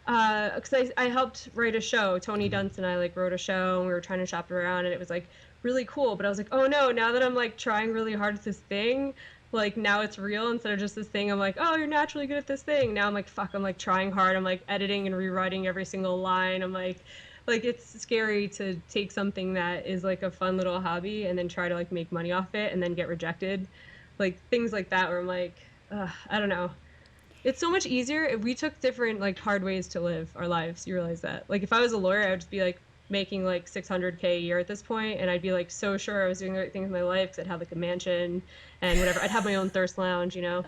because I helped write a show. Tony Dunst and I like wrote a show, and we were trying to shop it around, and it was like really cool. But I was like, oh no, now that I'm like trying really hard at this thing, like now it's real instead of just this thing. I'm like, oh, you're naturally good at this thing. Now I'm like, fuck, I'm like trying hard. I'm like editing and rewriting every single line. I'm like it's scary to take something that is like a fun little hobby and then try to like make money off it and then get rejected. Like things like that where I'm like, I don't know. It's so much easier if we took different like hard ways to live our lives. You realize that? Like if I was a lawyer, I would just be like making like 600K a year at this point, and I'd be like so sure I was doing the right thing with my life, because I'd have like a mansion and whatever. I'd have my own thirst lounge, you know.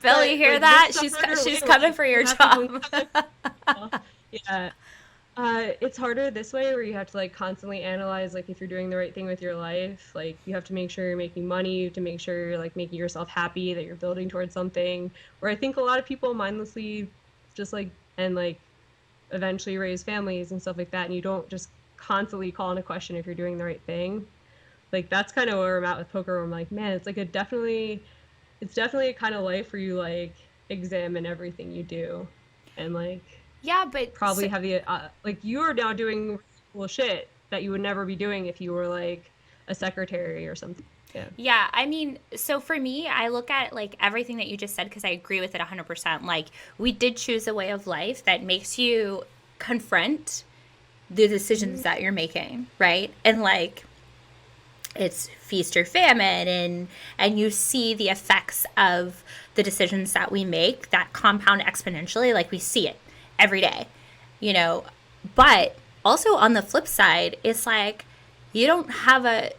Bill, But, you hear like, that? this She's harder she's way, coming like, for your you have to job. yeah. It's harder this way, where you have to like constantly analyze like if you're doing the right thing with your life. Like you have to make sure you're making money, you have to make sure you're like making yourself happy, that you're building towards something. Where I think a lot of people mindlessly just like, and like eventually raise families and stuff like that, and you don't just constantly call into question if you're doing the right thing. Like that's kind of where I'm at with poker, where I'm like, man, it's like it's definitely a kind of life where you like examine everything you do, and like Yeah, but probably have the like you are now doing cool shit that you would never be doing if you were like a secretary or something. Yeah, I mean, so for me, I look at like everything that you just said because I agree with it 100%. Like, we did choose a way of life that makes you confront the decisions that you're making, right? And like, it's feast or famine, and you see the effects of the decisions that we make that compound exponentially. Like, we see it every day, you know. But also on the flip side, it's like you don't have a,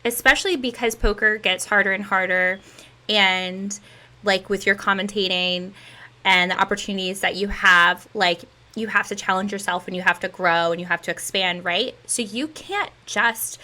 especially because poker gets harder and harder, and like with your commentating and the opportunities that you have, like, you have to challenge yourself and you have to grow and you have to expand, right? So you can't just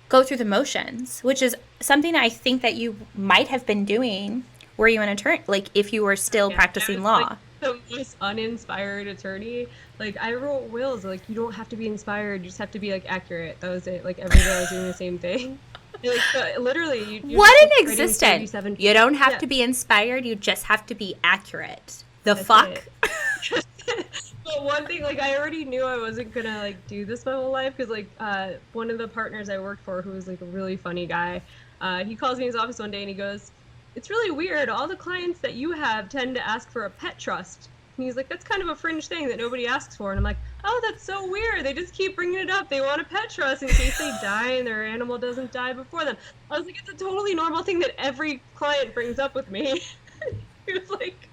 go through the motions, which is something I think that you might have been doing were you an attorney, like if you were still practicing law. Like the most uninspired attorney. Like, I wrote wills, like, you don't have to be inspired, you just have to be like accurate. That was it. Like, every day I was doing the same thing. Like, literally, what an existence. You don't have to be inspired, you just have to be accurate. That's fuck. But one thing, like, I already knew I wasn't gonna like do this my whole life, because like one of the partners I worked for, who was like a really funny guy, he calls me in his office one day and he goes, "It's really weird, all the clients that you have tend to ask for a pet trust." And he's like, "That's kind of a fringe thing that nobody asks for." And I'm like, "Oh, that's so weird. They just keep bringing it up. They want a pet trust in case they die and their animal doesn't die before them." I was like, "It's a totally normal thing that every client brings up with me." He was like,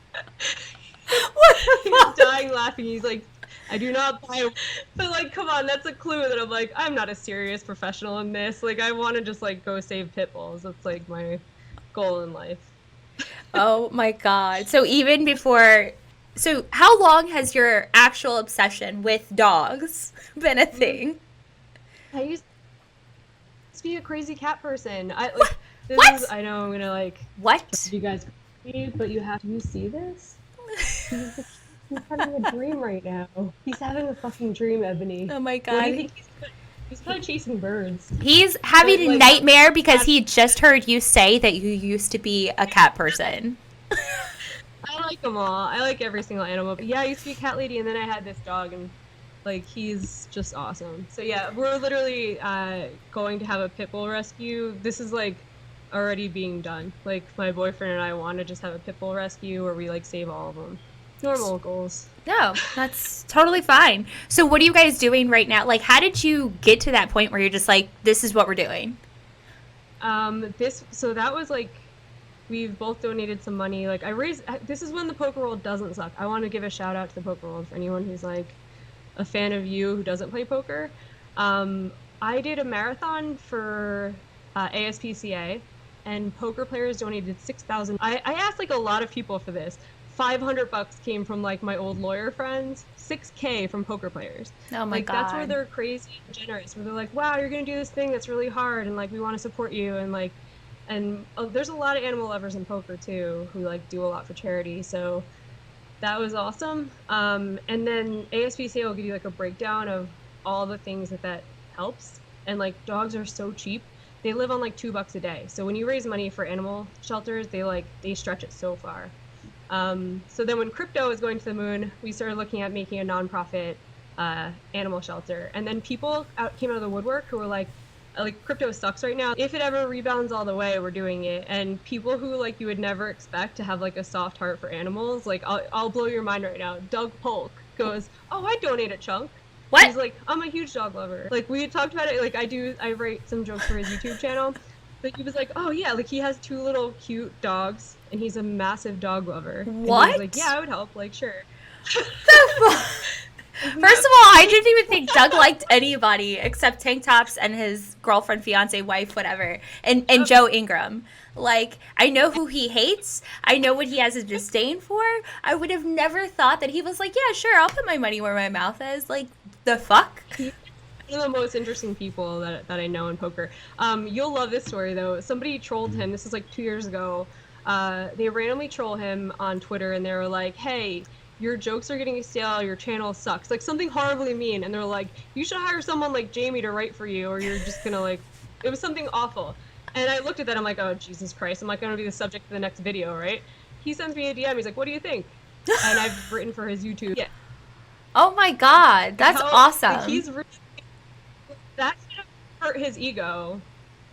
he was dying laughing. He's like, "I do not buy," but like, come on, that's a clue that I'm like, I'm not a serious professional in this. Like, I want to just like go save pit bulls. That's like my goal in life. Oh my God. So even before, so how long has your actual obsession with dogs been a thing? I used to be a crazy cat person. I like this what? Is, I know I'm gonna like what you guys, but you have to see this. He's having a dream right now. He's having a fucking dream, Ebony. Oh my God. What do you think he's probably chasing birds. He's having a nightmare because he just heard you say that you used to be a cat person. I like them all. I like every single animal. But yeah, I used to be a cat lady, and then I had this dog, and like, he's just awesome. So yeah, we're literally going to have a pit bull rescue. This is like already being done. Like, my boyfriend and I want to just have a pit bull rescue where we like save all of them. Normal goals. No, that's totally fine. So what are you guys doing right now? Like, how did you get to that point where you're just like, this is what we're doing? So that was like, we've both donated some money. Like, this is when the poker world doesn't suck. I want to give a shout out to the poker world for anyone who's like a fan of you who doesn't play poker. I did a marathon for ASPCA, and poker players donated $6,000. I asked like a lot of people for this. $500 came from like my old lawyer friends, $6K from poker players. Oh my God. That's where they're crazy and generous, where they're like, wow, you're gonna do this thing that's really hard, and like, we want to support you, and like, and there's a lot of animal lovers in poker too who like do a lot for charity. So that was awesome. And then ASPCA will give you like a breakdown of all the things that helps, and like, dogs are so cheap. They live on like $2 a day. So when you raise money for animal shelters, they stretch it so far. So then when crypto was going to the moon, we started looking at making a nonprofit animal shelter. And then people came out of the woodwork who were like, crypto sucks right now. If it ever rebounds all the way, we're doing it. And people who like you would never expect to have like a soft heart for animals, like, I'll blow your mind right now. Doug Polk goes, "Oh, I donate a chunk." What? He's like, "I'm a huge dog lover." Like, we had talked about it. Like, I write some jokes for his YouTube channel. But he was like, "Oh yeah, like, he has 2 little cute dogs, and he's a massive dog lover." What? And he was like, "Yeah, I would help. Like, sure." First of all, I didn't even think Doug liked anybody except tank tops and his girlfriend, fiance, wife, whatever, and Joey Ingram. Like, I know who he hates. I know what he has a disdain for. I would have never thought that he was like, yeah, sure, I'll put my money where my mouth is. Like, the fuck? He's one of the most interesting people that I know in poker. You'll love this story, though. Somebody trolled him. This was like 2 years ago. They randomly troll him on Twitter, and they were like, "Hey, your jokes are getting stale, your channel sucks." Like, something horribly mean. And they're like, "You should hire someone like Jamie to write for you, or you're just gonna like," it was something awful. And I looked at that, I'm like, oh, Jesus Christ, I'm like gonna be the subject of the next video, right? He sends me a DM, he's like, "What do you think?" And I've written for his YouTube. Yeah. Oh my God, that's awesome. Like, he's really, that should have hurt his ego.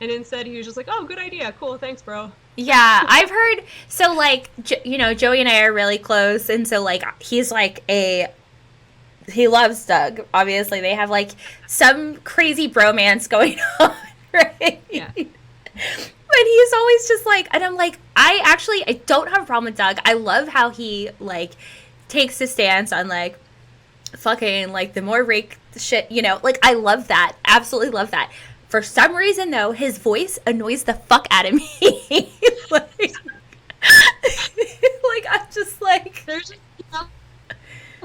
And instead he was just like, oh, good idea, cool, thanks, bro. Yeah, I've heard. So, like, Joey and I are really close, and so like he's like he loves Doug. Obviously, they have like some crazy bromance going on, right? Yeah. But he's always just like, and I'm like, I don't have a problem with Doug. I love how he like takes a stance on like fucking like the more rake shit, like I love that. Absolutely love that. For some reason though, his voice annoys the fuck out of me. like, like I'm just like, there's just nothing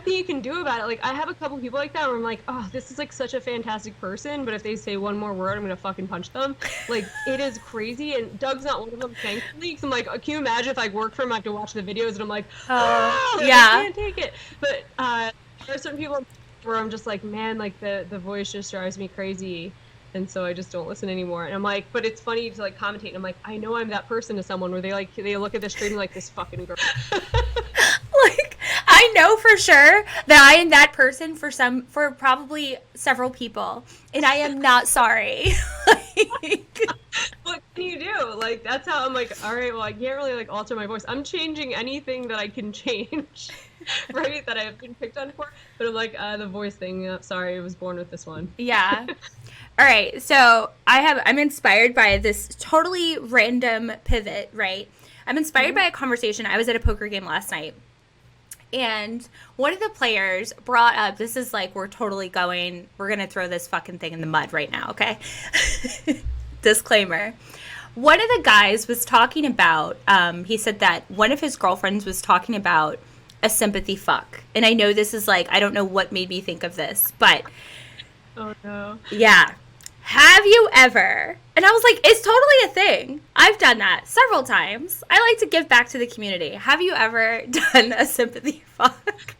you can do about it. Like, I have a couple people like that where I'm like, oh, this is like such a fantastic person, but if they say one more word, I'm gonna fucking punch them. Like, it is crazy, and Doug's not one of them, thankfully. Cause I'm like, can you imagine if I worked for him, I have to watch the videos, and I'm like, oh, yeah, I can't take it. But there are certain people where I'm just like, man, like the voice just drives me crazy. And so I just don't listen anymore. And I'm like, but it's funny to like commentate. And I'm like, I know I'm that person to someone where they look at the stream like this fucking girl. Like, I know for sure that I am that person for probably several people, and I am not sorry. Like, what can you do? Like, that's how I'm like, all right, well, I can't really like alter my voice. I'm changing anything that I can change, right? That I've been picked on for. But I'm like, the voice thing. Sorry, I was born with this one. Yeah. All right. So I'm inspired by this totally random pivot, right? I'm inspired by a conversation. I was at a poker game last night. And one of the players brought up, this is like, we're going to throw this fucking thing in the mud right now, okay? Disclaimer. One of the guys was talking about, he said that one of his girlfriends was talking about a sympathy fuck. And I know this is like, I don't know what made me think of this, but. Oh no. Yeah. Have you ever? And I was like, it's totally a thing. I've done that several times. I like to give back to the community. Have you ever done a sympathy fuck?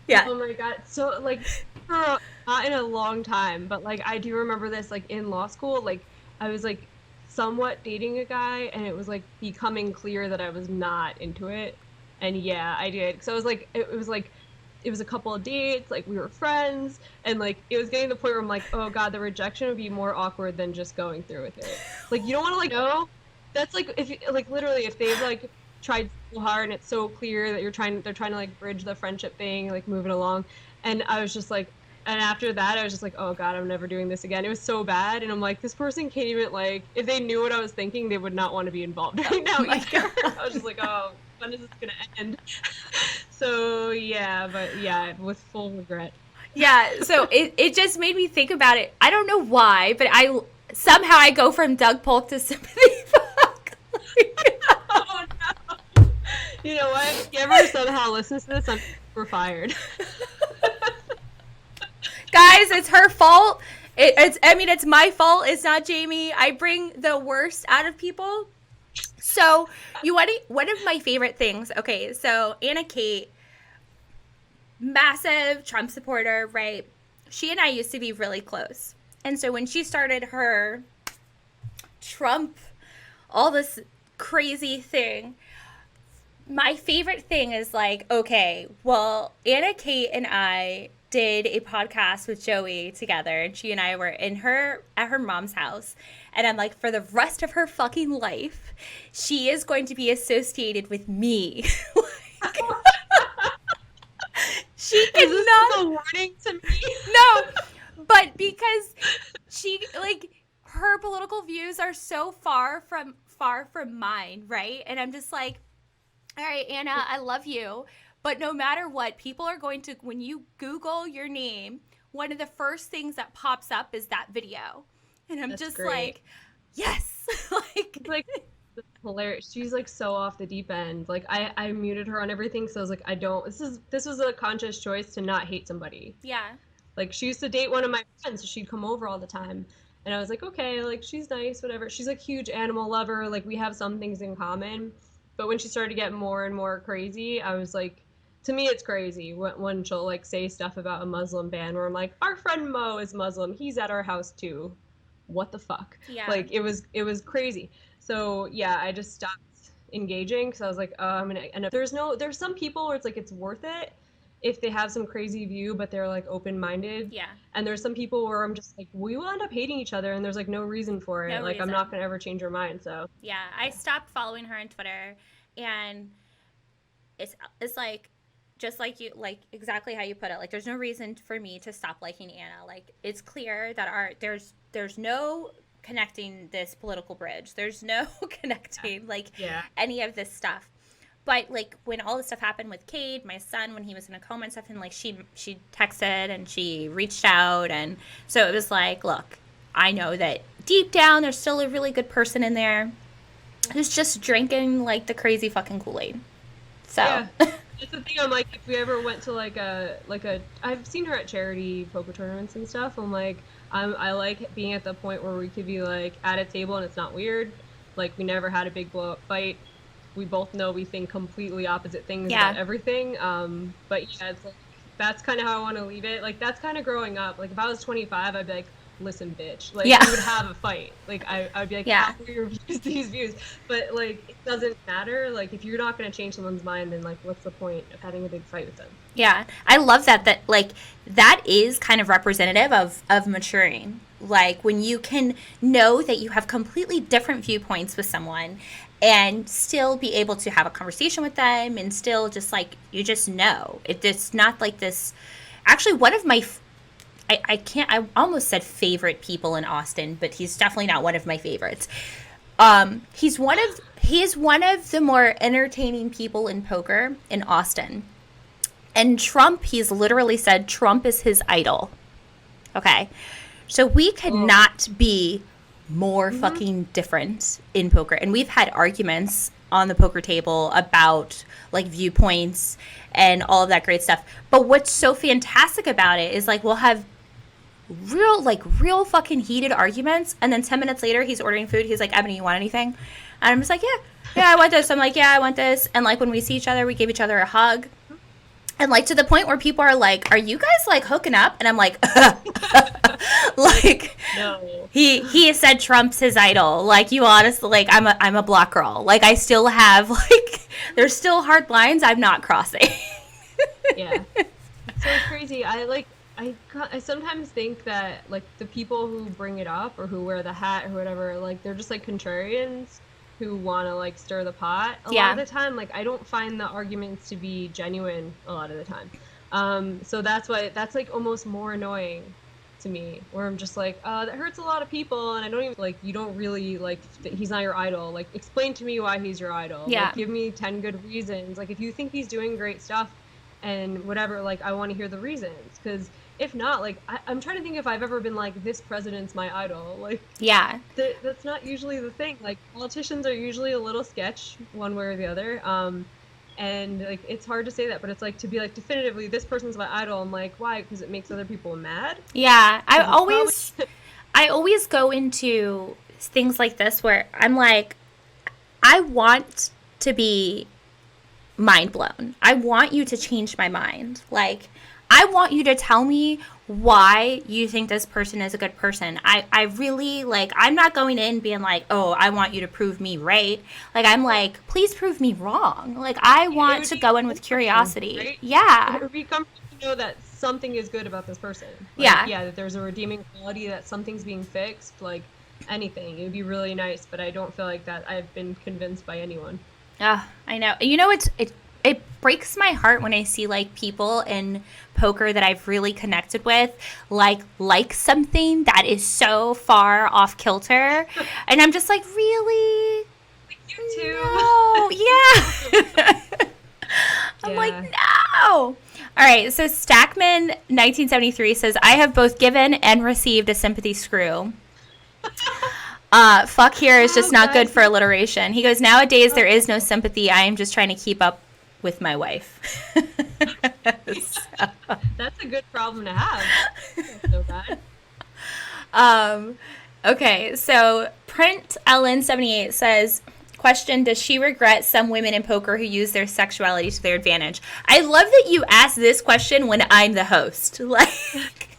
Yeah. Oh my god. So like, not in a long time, but like I do remember this like in law school. Like I was like somewhat dating a guy, and it was like becoming clear that I was not into it. And yeah, I did. So it was a couple of dates, like we were friends, and like it was getting to the point where I'm like, oh god, the rejection would be more awkward than just going through with it. Like you don't want to like know. That's like if like literally if they've like tried so hard and it's so clear that they're trying to like bridge the friendship thing, like move it along. And I was just like, and after that I was just like, oh god, I'm never doing this again. It was so bad, and I'm like, this person can't even like, if they knew what I was thinking, they would not want to be involved right now either. I was just like, oh, when is this gonna end? So yeah, but yeah, with full regret. Yeah, so it just made me think about it. I don't know why, but I go from Doug Polk to sympathy fuck. Oh no! You know what? If you ever somehow listens to this, we're fired. Guys, it's her fault. It's my fault. It's not Jamie. I bring the worst out of people. So, one of my favorite things, okay, so Anna Kate, massive Trump supporter, right? She and I used to be really close. And so when she started her Trump, all this crazy thing, my favorite thing is like, okay, well, Anna Kate and I did a podcast with Joey together, and she and I were at her mom's house, and I'm like, for the rest of her fucking life, she is going to be associated with me. Like, she cannot. Is this a warning to me? No, but because she like her political views are so far from mine, right? And I'm just like, all right, Anna, I love you. But no matter what, people are going to, when you Google your name, one of the first things that pops up is that video. And I'm just great. Like, yes. like, it's hilarious. She's like so off the deep end. Like I muted her on everything. So I was like, this was a conscious choice to not hate somebody. Yeah. Like she used to date one of my friends. So she'd come over all the time. And I was like, okay, like she's nice, whatever. She's like huge animal lover. Like we have some things in common. But when she started to get more and more crazy, I was like, to me, it's crazy when she'll like say stuff about a Muslim ban where I'm like, our friend Mo is Muslim. He's at our house too. What the fuck? Yeah. Like it was crazy. So yeah, I just stopped engaging because I was like, I'm gonna end up. There's some people where it's like it's worth it, if they have some crazy view, but they're like open-minded. Yeah. And there's some people where I'm just like, we will end up hating each other, and there's like no reason for it. No Like, I'm reason. not gonna ever change your mind. So Yeah, I stopped following her on Twitter, and it's like just like you, like exactly how you put it. Like, there's no reason for me to stop liking Anna. Like, it's clear that there's no connecting this political bridge. There's no connecting like any of this stuff. But like when all this stuff happened with Kaede, my son, when he was in a coma and stuff, and like she texted and she reached out, and so it was like, look, I know that deep down there's still a really good person in there who's just drinking like the crazy fucking Kool-Aid. So yeah. That's the thing. I'm like, if we ever went to like a I've seen her at charity poker tournaments and stuff. I'm like, I like being at the point where we could be like at a table and it's not weird. Like, we never had a big blow up fight. We both know we think completely opposite things about everything. But yeah, it's like, that's kind of how I want to leave it. Like, that's kind of growing up. Like, if I was 25, I'd be like, listen, bitch. Like, we would have a fight. Like, I would be like, how are your views, these views? But, like, it doesn't matter. Like, if you're not going to change someone's mind, then, like, what's the point of having a big fight with them? Yeah. I love that, like, that is kind of representative of maturing. Like, when you can know that you have completely different viewpoints with someone and still be able to have a conversation with them, and still just, like, you just know. It's not like this. Actually, one of my I almost said favorite people in Austin, but he's definitely not one of my favorites. He's one of the more entertaining people in poker in Austin. And Trump, he's literally said Trump is his idol. Okay. So we could not be more fucking different in poker. And we've had arguments on the poker table about like viewpoints and all of that great stuff. But what's so fantastic about it is like we'll have real fucking heated arguments, and then 10 minutes later he's ordering food. He's like, Ebony, you want anything? And I'm just like, yeah, I want this. I'm like, yeah, I want this. And like when we see each other, we give each other a hug. And like to the point where people are like, are you guys like hooking up? And I'm like, like, no. He said Trump's his idol. Like, you honestly, like, I'm a black girl. Like, I still have like, there's still hard lines I'm not crossing. Yeah, it's so crazy. I sometimes think that like the people who bring it up or who wear the hat or whatever, like they're just like contrarians who want to like stir the pot a lot of the time. Like, I don't find the arguments to be genuine a lot of the time. So that's like almost more annoying to me, where I'm just like, that hurts a lot of people, and I don't even like, you don't really like, he's not your idol. Like, explain to me why he's your idol. Yeah. Like, give me 10 good reasons. Like, if you think he's doing great stuff and whatever, like, I want to hear the reasons, because if not, like, I'm trying to think if I've ever been like, this president's my idol. Like, yeah, that's not usually the thing. Like, politicians are usually a little sketch one way or the other. And like, it's hard to say that, but it's like, to be like definitively this person's my idol. I'm like, why? Because it makes other people mad. Yeah, I always go into things like this where I'm like, I want to be mind blown. I want you to change my mind. Like, I want you to tell me why you think this person is a good person. I really, like, I'm not going in being like, oh, I want you to prove me right. Like, I'm like, please prove me wrong. Like, I want to go in with curiosity. Right? Yeah. It would be comfortable to know that something is good about this person. Like, yeah, that there's a redeeming quality, that something's being fixed, like anything. It would be really nice, but I don't feel like that I've been convinced by anyone. I know. You know, it breaks my heart when I see like people in poker that I've really connected with like something that is so far off kilter, and I'm just like, really? You too? No, yeah. I'm like, no. All right, so Stackman 1973 says, I have both given and received a sympathy screw. Fuck here is just not good for alliteration. He goes, nowadays there is no sympathy. I am just trying to keep up with my wife. So. That's a good problem to have. That's so bad. Okay, so Print Ellen 78 says, question, does she regret some women in poker who use their sexuality to their advantage? I love that you asked this question when I'm the host. Like,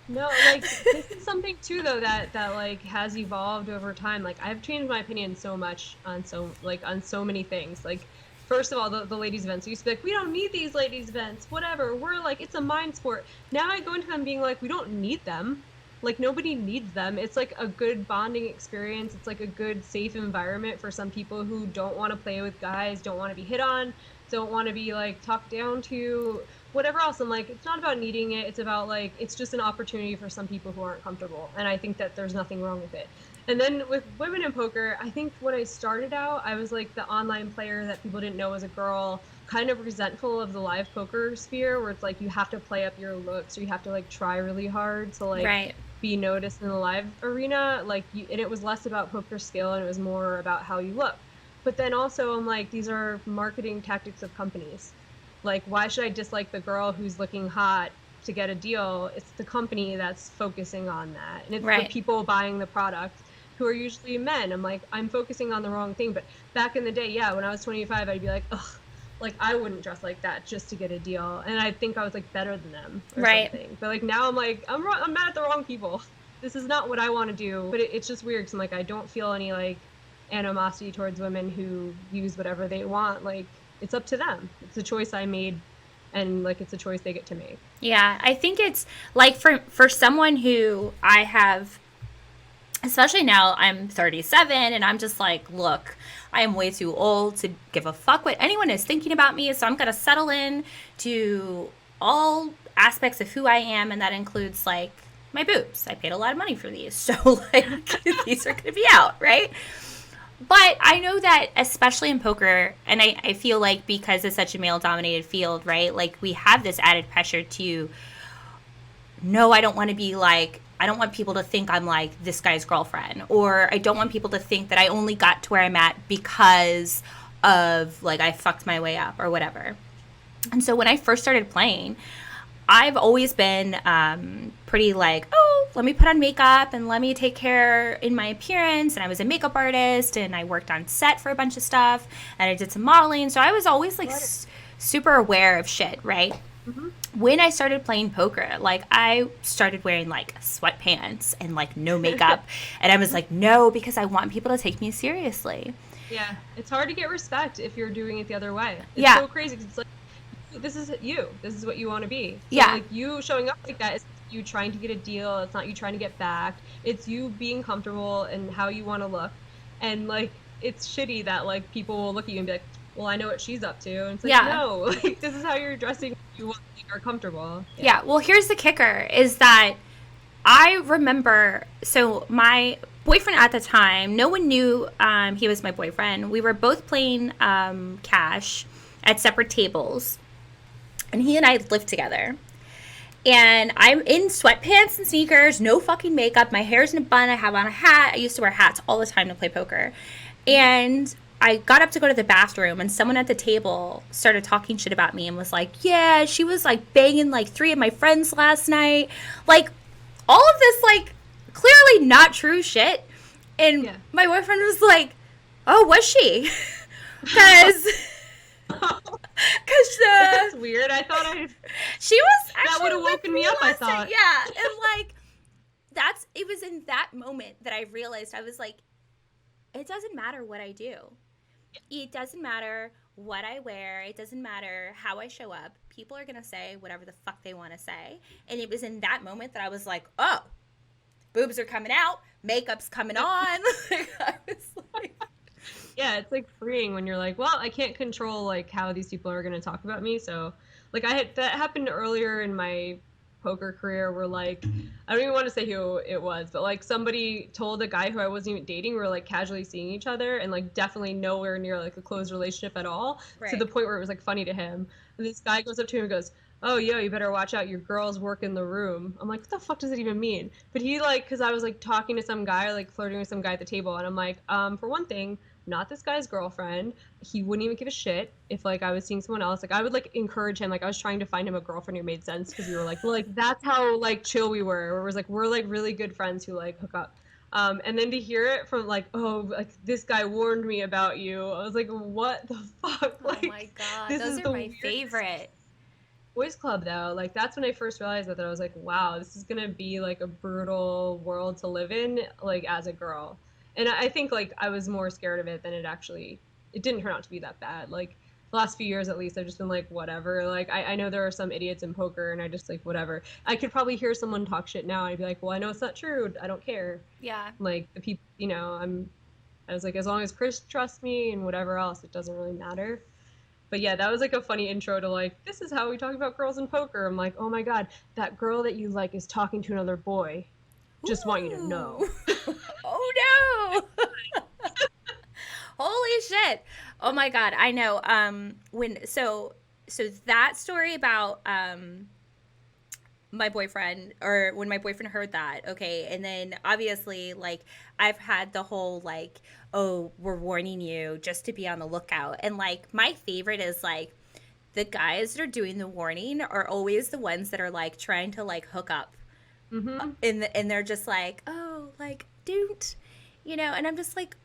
no, like, this is something too though that like has evolved over time. Like, I've changed my opinion so much on so many things. Like, first of all, the ladies events, I used to be like, we don't need these ladies events, whatever, we're like, it's a mind sport. Now I go into them being like, we don't need them. Like, nobody needs them. It's like a good bonding experience. It's like a good safe environment for some people who don't want to play with guys, don't want to be hit on, don't want to be like talked down to, whatever else. I'm like, it's not about needing it. It's about like, it's just an opportunity for some people who aren't comfortable. And I think that there's nothing wrong with it. And then with women in poker, I think when I started out, I was like the online player that people didn't know was a girl, kind of resentful of the live poker sphere, where it's like you have to play up your looks, or you have to like try really hard to like Right. be noticed in the live arena. Like, and it was less about poker skill and it was more about how you look. But then also I'm like, these are marketing tactics of companies. Like, why should I dislike the girl who's looking hot to get a deal? It's the company that's focusing on that, and it's Right. the people buying the product who are usually men. I'm like, I'm focusing on the wrong thing. But back in the day, yeah, when I was 25, I'd be like, ugh, like I wouldn't dress like that just to get a deal, and I think I was like better than them or Right. something. But like now I'm like, I'm mad at the wrong people. This is not what I want to do. But it's just weird because I'm like, I don't feel any like animosity towards women who use whatever they want. Like, it's up to them. It's a choice I made, and like it's a choice they get to make. Yeah, I think it's like for someone who I have, especially now I'm 37 and I'm just like, look, I am way too old to give a fuck what anyone is thinking about me, so I'm going to settle in to all aspects of who I am, and that includes like my boobs. I paid a lot of money for these, so like these are going to be out, right? But I know that especially in poker, and I feel like because it's such a male dominated field, right? Like we have this added pressure to, no, I don't want to be like, I don't want people to think I'm like this guy's girlfriend, or I don't want people to think that I only got to where I'm at because of like I fucked my way up or whatever. And so when I first started playing, I've always been pretty like, oh, let me put on makeup and let me take care in my appearance. And I was a makeup artist and I worked on set for a bunch of stuff and I did some modeling. So I was always like super aware of shit, right? Mm-hmm. When I started playing poker, like I started wearing like sweatpants and like no makeup. And I was like, no, because I want people to take me seriously. Yeah, it's hard to get respect if you're doing it the other way. It's Yeah. so crazy 'cause it's like, this is you. This is what you want to be. So, Yeah. like, you showing up like that is you trying to get a deal. It's not you trying to get back. It's you being comfortable and how you want to look. And like, it's shitty that like people will look at you and be like, well, I know what she's up to. And it's like, Yeah. no, like this is how you're dressing. You want to are comfortable. Yeah. Well, here's the kicker is that I remember, so my boyfriend at the time, no one knew he was my boyfriend. We were both playing cash at separate tables. And he and I lived together. And I'm in sweatpants and sneakers, no fucking makeup. My hair's in a bun. I have on a hat. I used to wear hats all the time to play poker. And I got up to go to the bathroom, and someone at the table started talking shit about me and was like, yeah, she was like banging like 3 of my friends last night. Like, all of this, like, clearly not true shit. And my boyfriend was like, oh, was she? Because... That's weird. I thought she was actually that would have woken me up. I thought, yeah, and like it was in that moment that I realized I was like, it doesn't matter what I do, it doesn't matter what I wear, it doesn't matter how I show up. People are gonna say whatever the fuck they want to say, and it was in that moment that I was like, oh, boobs are coming out, makeup's coming on. I was like. Yeah, it's like freeing when you're like, well, I can't control like how these people are going to talk about me. So like that happened earlier in my poker career where like, I don't even want to say who it was, but like somebody told a guy who I wasn't even dating, we were like casually seeing each other and like definitely nowhere near like a close relationship at all. Right. To the point where it was like funny to him. And this guy goes up to him and goes, oh, yo, you better watch out. Your girls work in the room. I'm like, what the fuck does it even mean? But he like, because I was like talking to some guy, like flirting with some guy at the table. And I'm like, for one thing, not this guy's girlfriend. He wouldn't even give a shit if like I was seeing someone else. Like I would like encourage him. Like I was trying to find him a girlfriend who made sense because we were like, well, like that's how like chill we were. Where it was like we're like really good friends who like hook up. And then to hear it from like, oh, like this guy warned me about you. I was like, what the fuck? Like, oh my god, those are my favorite. Boys Club though, like that's when I first realized that I was like, wow, this is gonna be like a brutal world to live in, like as a girl. And I think like I was more scared of it than it didn't turn out to be that bad. Like the last few years at least, I've just been like, whatever. Like, I know there are some idiots in poker, and I just like, whatever. I could probably hear someone talk shit now, and I'd be like, well, I know it's not true. I don't care. Yeah. Like, the people, I was like, as long as Chris trusts me and whatever else, it doesn't really matter. But yeah, that was like a funny intro to like, this is how we talk about girls in poker. I'm like, oh my God, that girl that you like is talking to another boy. Just want you to know. Oh no. Holy shit. Oh my God. I know. So that story about my boyfriend, or when my boyfriend heard that, okay, and then obviously like I've had the whole like, oh, we're warning you just to be on the lookout. And like my favorite is like the guys that are doing the warning are always the ones that are like trying to like hook up. Mm-hmm. And they're just like, oh, like, don't, and I'm just like,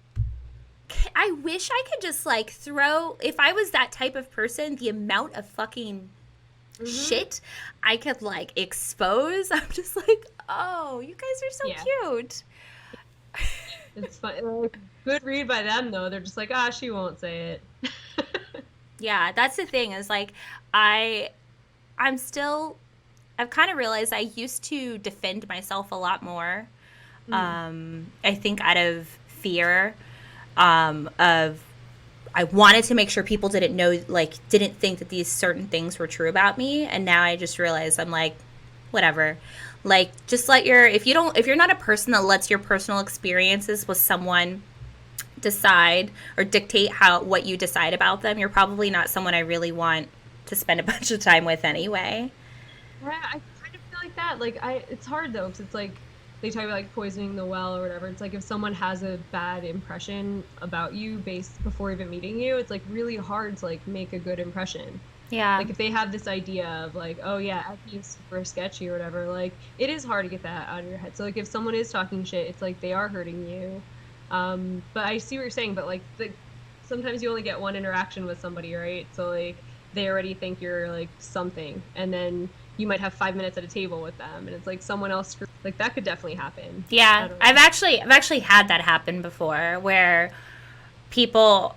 I wish I could just like throw, if I was that type of person, the amount of fucking shit I could like expose. I'm just like, oh, you guys are so cute. It's fun. Like, good read by them though. They're just like, she won't say it. Yeah, that's the thing is like, I've kind of realized I used to defend myself a lot more. I think out of fear of I wanted to make sure people didn't think that these certain things were true about me. And now I just realize I'm like, whatever. Like, just if you're not a person that lets your personal experiences with someone decide or dictate what you decide about them, you're probably not someone I really want to spend a bunch of time with anyway. Yeah, I kind of feel like that. Like, it's hard though, because it's like they talk about like poisoning the well or whatever. It's like if someone has a bad impression about you before even meeting you, it's like really hard to like make a good impression. Yeah. Like if they have this idea of like, oh yeah, Effie's super sketchy or whatever, like it is hard to get that out of your head. So like if someone is talking shit, it's like they are hurting you. But I see what you're saying, but like sometimes you only get one interaction with somebody, right? So like they already think you're like something, and then you might have 5 minutes at a table with them, and it's like someone else, like that could definitely happen. Yeah, I've actually had that happen before, where people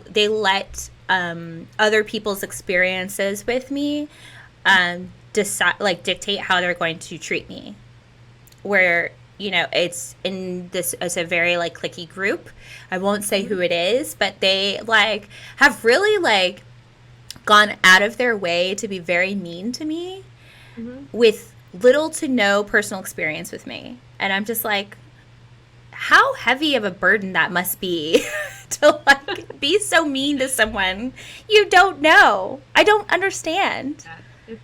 they let other people's experiences with me dictate how they're going to treat me. Where it's a very like cliquey group. I won't say who it is, but they like have really like gone out of their way to be very mean to me. With little to no personal experience with me. And I'm just like, how heavy of a burden that must be to like be so mean to someone you don't know. I don't understand. Yeah, it's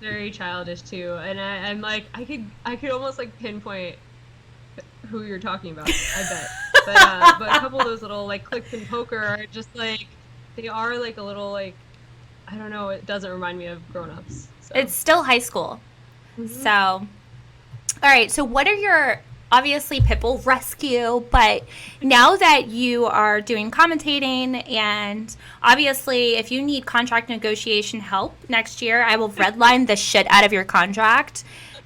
very childish too. And I'm like, I could almost like pinpoint who you're talking about, I bet. But a couple of those little like clicks in poker are just like, they are like a little like, I don't know, it doesn't remind me of grown-ups. So. It's still high school. So, all right. So what are your, obviously Pitbull rescue, but now that you are doing commentating, and obviously if you need contract negotiation help next year, I will redline the shit out of your contract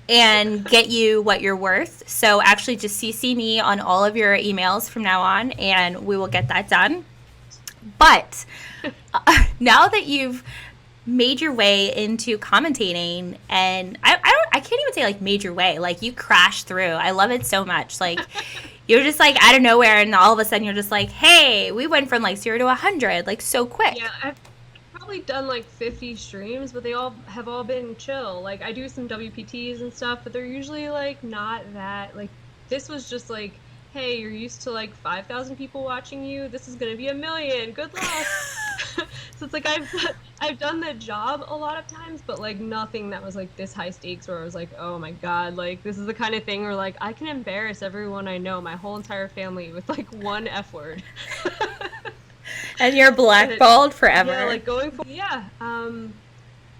and get you what you're worth. So actually just CC me on all of your emails from now on, and we will get that done. But now that you've made your way into commentating, and I can't even say like made your way, like you crashed through. I love it so much. Like you're just like out of nowhere, and all of a sudden you're just like, hey, we went from like 0 to 100 like so quick. Yeah, I've probably done like 50 streams, but they all have been chill. Like I do some WPTs and stuff, but they're usually like not that, like this was just like, hey, you're used to like 5,000 people watching you, this is gonna be 1 million, good luck. So it's like I've done the job a lot of times, but like nothing that was like this high stakes where I was like, oh my god, like this is the kind of thing where like I can embarrass everyone I know, my whole entire family, with like one F word. And you're blackballed forever. Yeah, like going for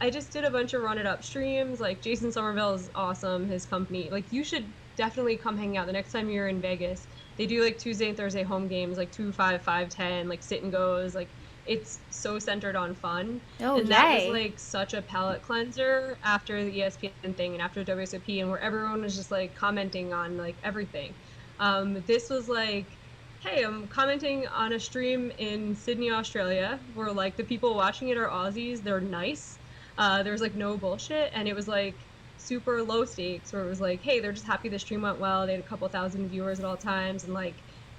I just did a bunch of Run It Up streams. Like Jason Somerville is awesome, his company. Like you should definitely come hang out the next time you're in Vegas. They do like Tuesday and Thursday home games, like 2, 5, 5, 10, like sit and goes, like it's so centered on fun. Oh, and that was like such a palate cleanser after the ESPN thing and after WSOP, and where everyone was just like commenting on like everything. This was like, hey, I'm commenting on a stream in Sydney, Australia, where like the people watching it are Aussies. They're nice. There's like no bullshit, and it was like super low stakes, where it was like, hey, they're just happy the stream went well. They had a couple thousand viewers at all times, and like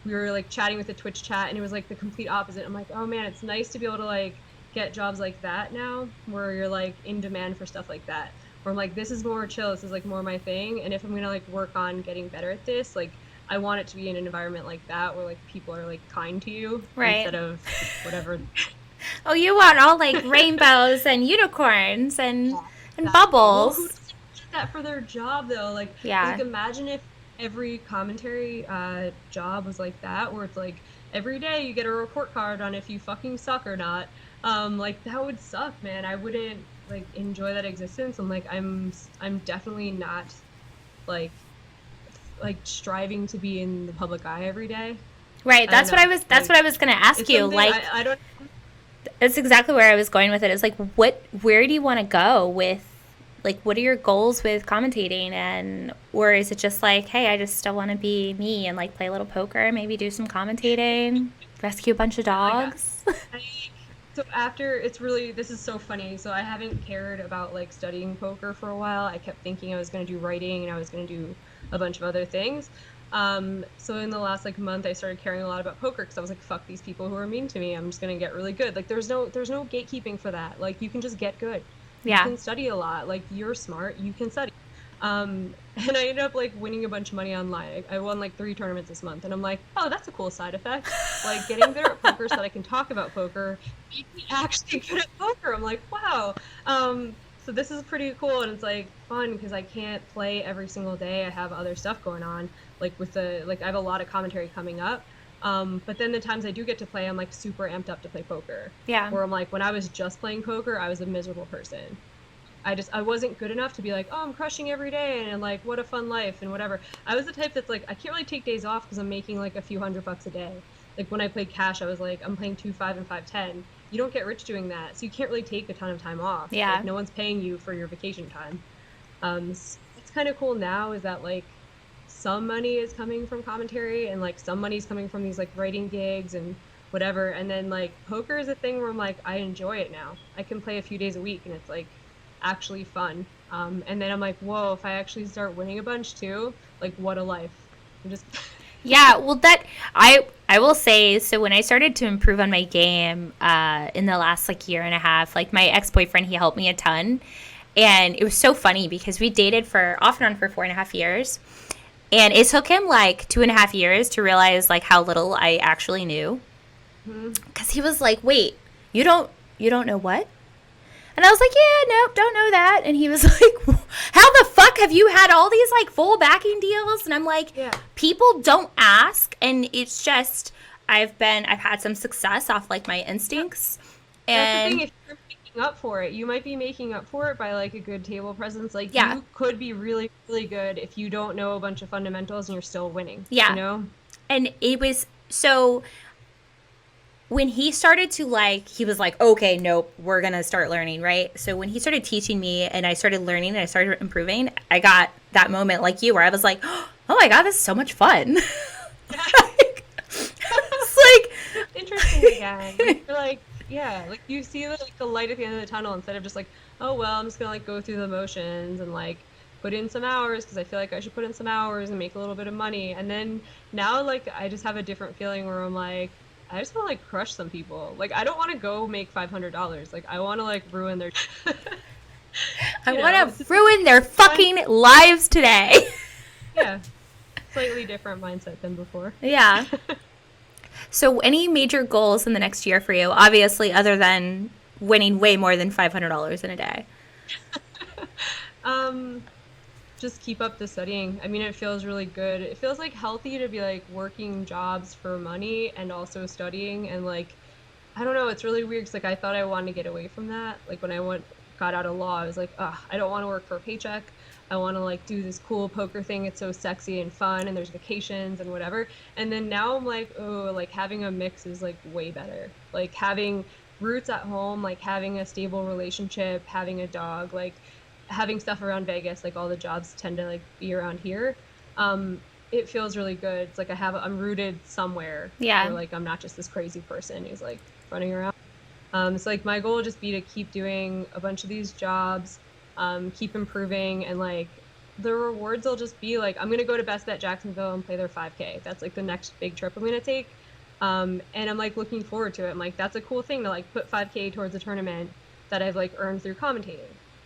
we were like chatting with the Twitch chat, and it was like the complete opposite. I'm like, oh man, it's nice to be able to like get jobs like that now, where you're like in demand for stuff like that. Where I'm like, this is more chill. This is like more my thing, and if I'm gonna like work on getting better at this, like I want it to be in an environment like that where like people are like kind to you instead of whatever. Oh, you want all like rainbows and unicorns and bubbles. Well, who doesn't want that for their job though? Like, Yeah. like imagine if every commentary job was like that, where it's like every day you get a report card on if you fucking suck or not. Like that would suck, man. I wouldn't like enjoy that existence. I'm definitely not like striving to be in the public eye every day. Right. That's what I was going to ask you. Like, I don't. That's exactly where I was going with it. It's like, where do you want to go with, like, what are your goals with commentating? And, or is it just like, hey, I just still want to be me and like play a little poker, maybe do some commentating, rescue a bunch of dogs? So after, this is so funny. So I haven't cared about like studying poker for a while. I kept thinking I was going to do writing and I was going to do a bunch of other things. So in the last like month, I started caring a lot about poker because I was like, fuck these people who are mean to me. I'm just going to get really good. Like there's no gatekeeping for that. Like you can just get good. Yeah. You can study a lot. Like you're smart. You can study. And I ended up like winning a bunch of money online. I won like 3 tournaments this month, and I'm like, oh, that's a cool side effect. Like getting better at poker so that I can talk about poker, make me actually good at poker. I'm like, wow. So this is pretty cool, and it's like fun because I can't play every single day. I have other stuff going on, like I have a lot of commentary coming up. But then the times I do get to play, I'm like super amped up to play poker. Yeah. Where I'm like, when I was just playing poker, I was a miserable person. I wasn't good enough to be like, oh, I'm crushing every day and like what a fun life and whatever. I was the type that's like, I can't really take days off because I'm making like a few $100 a day. Like when I played cash, I was like, I'm playing 2-5 and 5-10. You don't get rich doing that, so you can't really take a ton of time off. Yeah. Like, no one's paying you for your vacation time. What's kind of cool now is that like some money is coming from commentary and like some money's coming from these like writing gigs and whatever. And then like poker is a thing where I'm like, I enjoy it now. I can play a few days a week and it's like actually fun. And then I'm like, whoa, if I actually start winning a bunch too, like what a life. I'm just Yeah, well, that I will say, so when I started to improve on my game in the last like year and a half, like my ex-boyfriend, he helped me a ton, and it was so funny because we dated for off and on for 4.5 years, and it took him like 2.5 years to realize like how little I actually knew, because he was like, wait, you don't know what? And I was like, yeah, nope, don't know that. And he was like, how the fuck have you had all these like full backing deals? And I'm like, Yeah. People don't ask. And it's just, I've had some success off like my instincts. That's the And thing, if you're making up for it, you might be making up for it by like a good table presence. Like Yeah. you could be really, really good if you don't know a bunch of fundamentals and you're still winning. Yeah. You know? and it was so when he started to like, he was like, okay, nope, we're going to start learning, right? So when he started teaching me and I started learning and I started improving, I got that moment like you where I was like, oh my God, this is so much fun. It's like, Interesting again. You're like, yeah, like you see the light at the end of the tunnel instead of just like, oh, well, I'm just going to like go through the motions and like put in some hours because I feel like I should put in some hours and make a little bit of money. And then now like I just have a different feeling where I'm like, I just want to like crush some people. Like I don't want to go make $500. Like I want to like ruin their. I want to ruin their fucking lives today. Yeah, slightly different mindset than before. Yeah. So any major goals in the next year for you? Obviously, other than winning way more than $500 in a day. Just keep up the studying. I mean, it feels really good. It feels like healthy to be like working jobs for money and also studying. And like, I don't know, it's really weird because like I thought I wanted to get away from that. Like when I got out of law, I was like, ugh, I don't want to work for a paycheck. I want to like do this cool poker thing. It's so sexy and fun and there's vacations and whatever. And then now I'm like, oh, like having a mix is like way better. Like having roots at home, like having a stable relationship, having a dog, like having stuff around Vegas, like all the jobs tend to like be around here. it feels really good. It's like I'm rooted somewhere. Yeah. Where, like, I'm not just this crazy person who's like running around. So like my goal will just be to keep doing a bunch of these jobs, keep improving, and like the rewards will just be like I'm gonna go to Best Bet Jacksonville and play their 5K. That's like the next big trip I'm gonna take. And I'm like looking forward to it. I'm like, that's a cool thing to like put 5K towards a tournament that I've like earned through commentating.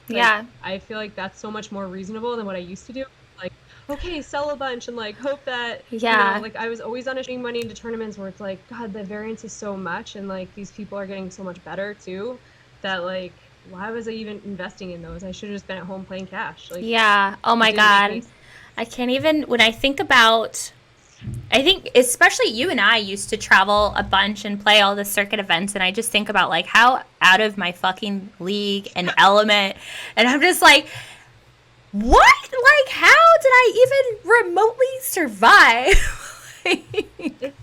Like, Yeah. I feel like that's so much more reasonable than what I used to do. Like, okay, sell a bunch and like hope that, Yeah. like I was always on putting money into tournaments where it's like, God, the variance is so much, and like these people are getting so much better too, that like, why was I even investing in those? I should have just been at home playing cash. Like, Yeah. Oh my it didn't make any God. I can't even, when I think about, I think especially you and I used to travel a bunch and play all the circuit events, and I just think about like how out of my fucking league and element, and I'm just like, what? Like, how did I even remotely survive? It's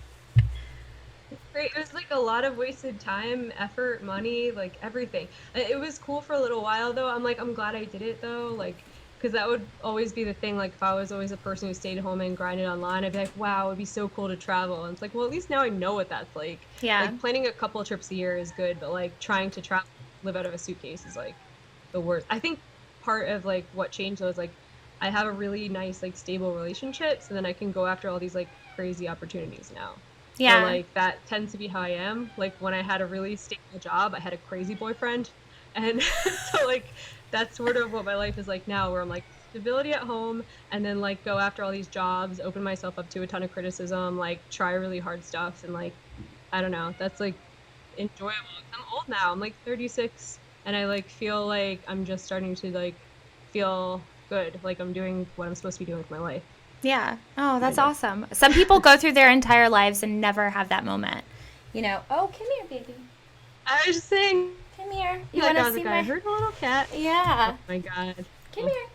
great. It was like a lot of wasted time, effort, money, like everything. It was cool for a little while though. I'm glad I did it though. Like, because that would always be the thing. Like, if I was always a person who stayed home and grinded online, I'd be like, wow, it'd be so cool to travel. And it's like, well, at least now I know what that's like. Yeah. Like, planning a couple of trips a year is good, but like trying to travel, live out of a suitcase is like the worst. I think part of like what changed though is like I have a really nice, like, stable relationship, so then I can go after all these like crazy opportunities now. So Yeah. like that tends to be how I am. Like when I had a really stable job, I had a crazy boyfriend. And so like that's sort of what my life is like now, where I'm like stability at home and then like go after all these jobs, open myself up to a ton of criticism, like try really hard stuff, and like I don't know, that's like enjoyable. I'm old now. I'm like 36, and I like feel like I'm just starting to like feel good, like I'm doing what I'm supposed to be doing with my life. Yeah. Oh, that's Kind of. awesome. Some people go through their entire lives and never have that moment. You know, oh, come here, baby. I was just saying, Come here. You like want I to was see like, I my... heard a little cat. Yeah. Oh my God. Come here.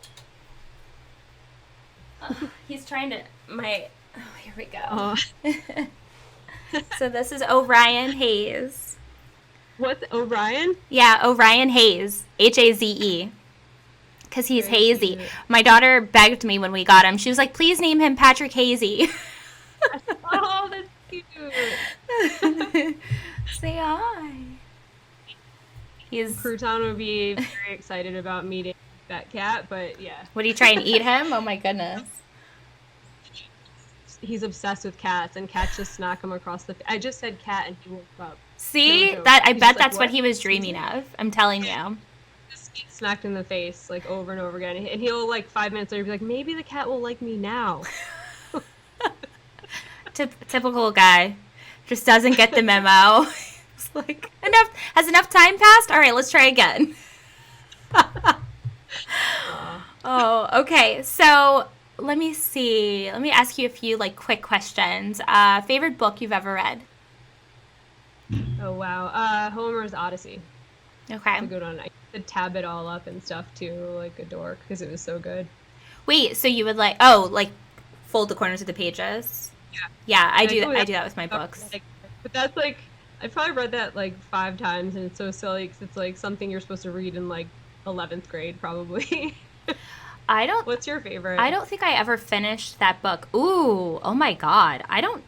He's trying to... Oh, here we go. Oh. So this is Orion Hayes. What's O'Brien? Yeah, Orion Hayes. Haze. Because he's Very hazy. cute. My daughter begged me when we got him. She was like, please name him Patrick Hazy. Oh, that's cute. Say hi. He's... Crouton would be very excited about meeting that cat, but yeah. Would he try and eat him? Oh my goodness. He's obsessed with cats, and cats just smack him across the. I just said cat, and he woke up. See? No joke. That I He's bet just like, that's what he was Excuse dreaming me? of. I'm telling you. Just get smacked in the face like over and over again, and he'll like 5 minutes later be like, maybe the cat will like me now. Typical guy. Just doesn't get the memo. It's like, has enough time passed? All right, let's try again. Oh, okay. So let me see. Let me ask you a few like quick questions. Favorite book you've ever read? Oh wow. Homer's Odyssey. Okay. It's a good one. I could tab it all up and stuff too, like a dork, because it was so good. Wait, so you would like fold the corners of the pages? Yeah. Yeah, I Like, do. oh, I yeah. do that with my books. But that's like, I probably read that like 5 times, and it's so silly because it's like something you're supposed to read in like 11th grade, probably. I don't. What's your favorite? I don't think I ever finished that book. Ooh, oh my God. I don't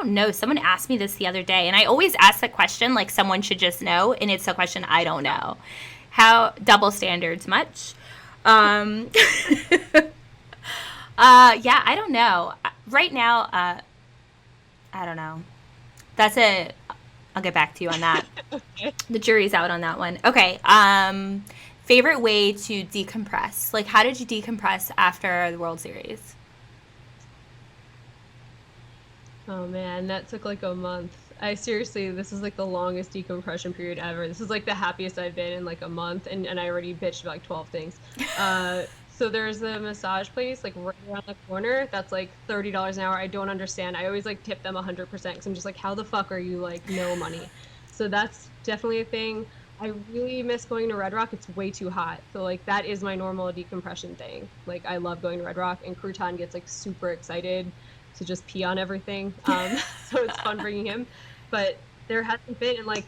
know. Someone asked me this the other day, and I always ask that question like someone should just know, and it's a question I don't know. How double standards much? Yeah, I don't know. Right now, I don't know. That's it. I'll get back to you on that. Okay. The jury's out on that one. Okay. Favorite way to decompress? Like, how did you decompress after the World Series? Oh man, that took like a month. This is like the longest decompression period ever. This is like the happiest I've been in like a month, and I already bitched about like 12 things. So there's a massage place like right around the corner that's like $30 an hour. I don't understand. I always like tip them 100% because I'm just like, how the fuck are you like no money? So that's definitely a thing. I really miss going to Red Rock. It's way too hot. So like that is my normal decompression thing. Like I love going to Red Rock, and Crouton gets like super excited to just pee on everything. So it's fun bringing him. But there hasn't been, and like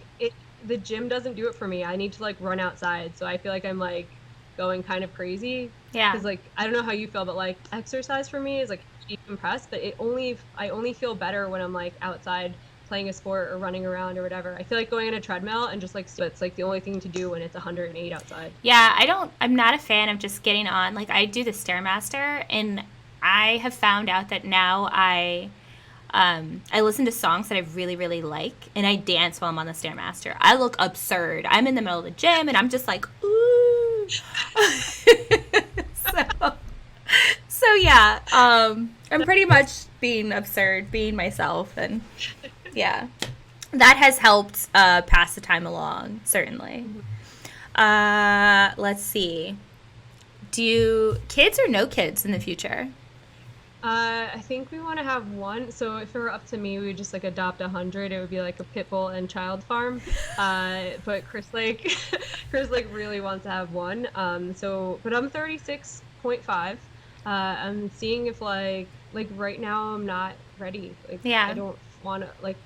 the gym doesn't do it for me. I need to like run outside. So I feel like I'm like going kind of crazy. Yeah. Because like I don't know how you feel, but like exercise for me is like decompress, but I only feel better when I'm like outside playing a sport or running around or whatever. I feel like going on a treadmill and just like, so it's like the only thing to do when it's 108 outside. Yeah, I'm not a fan of just getting on. Like, I do the Stairmaster, and I have found out that now I listen to songs that I really, really like, and I dance while I'm on the Stairmaster. I look absurd. I'm in the middle of the gym, and I'm just like, ooh. so, so yeah, I'm pretty much being absurd, being myself, and yeah, that has helped pass the time along, certainly. Let's see. Do kids or no kids in the future? I think we want to have one. So if it were up to me, we would just like adopt 100. It would be like a pit bull and child farm. But Chris like Chris like really wants to have one. But I'm 36.5. I'm seeing if like right now I'm not ready. Like Yeah. I don't want to like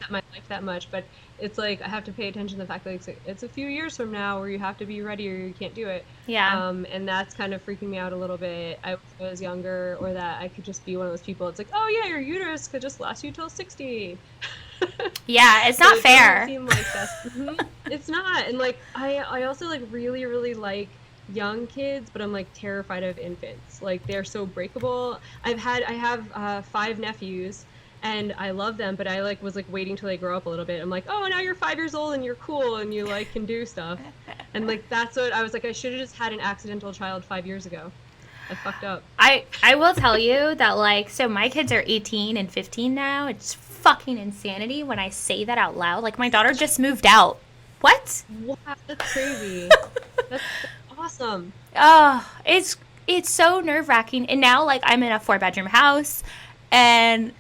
set my life that much, but it's like I have to pay attention to the fact that it's a few years from now where you have to be ready or you can't do it. Yeah. And that's kind of freaking me out a little bit. I was younger, or that I could just be one of those people. It's like, oh yeah, your uterus could just last you till 60. Yeah, it's not fair. It doesn't seem like that's, it's not. And like I also like really really like young kids, but I'm like terrified of infants. Like they're so breakable. I have 5 nephews. And I love them, but I like was like waiting till they grow up a little bit. I'm like, oh, now you're 5 years old and you're cool and you like can do stuff. And like that's what I was like. I should have just had an accidental child 5 years ago. I fucked up. I will tell you that, like, so my kids are 18 and 15 now. It's fucking insanity when I say that out loud. Like, my daughter just moved out. What? Wow, that's crazy. That's awesome. Oh, it's so nerve-wracking. And now, like, I'm in a 4-bedroom house, and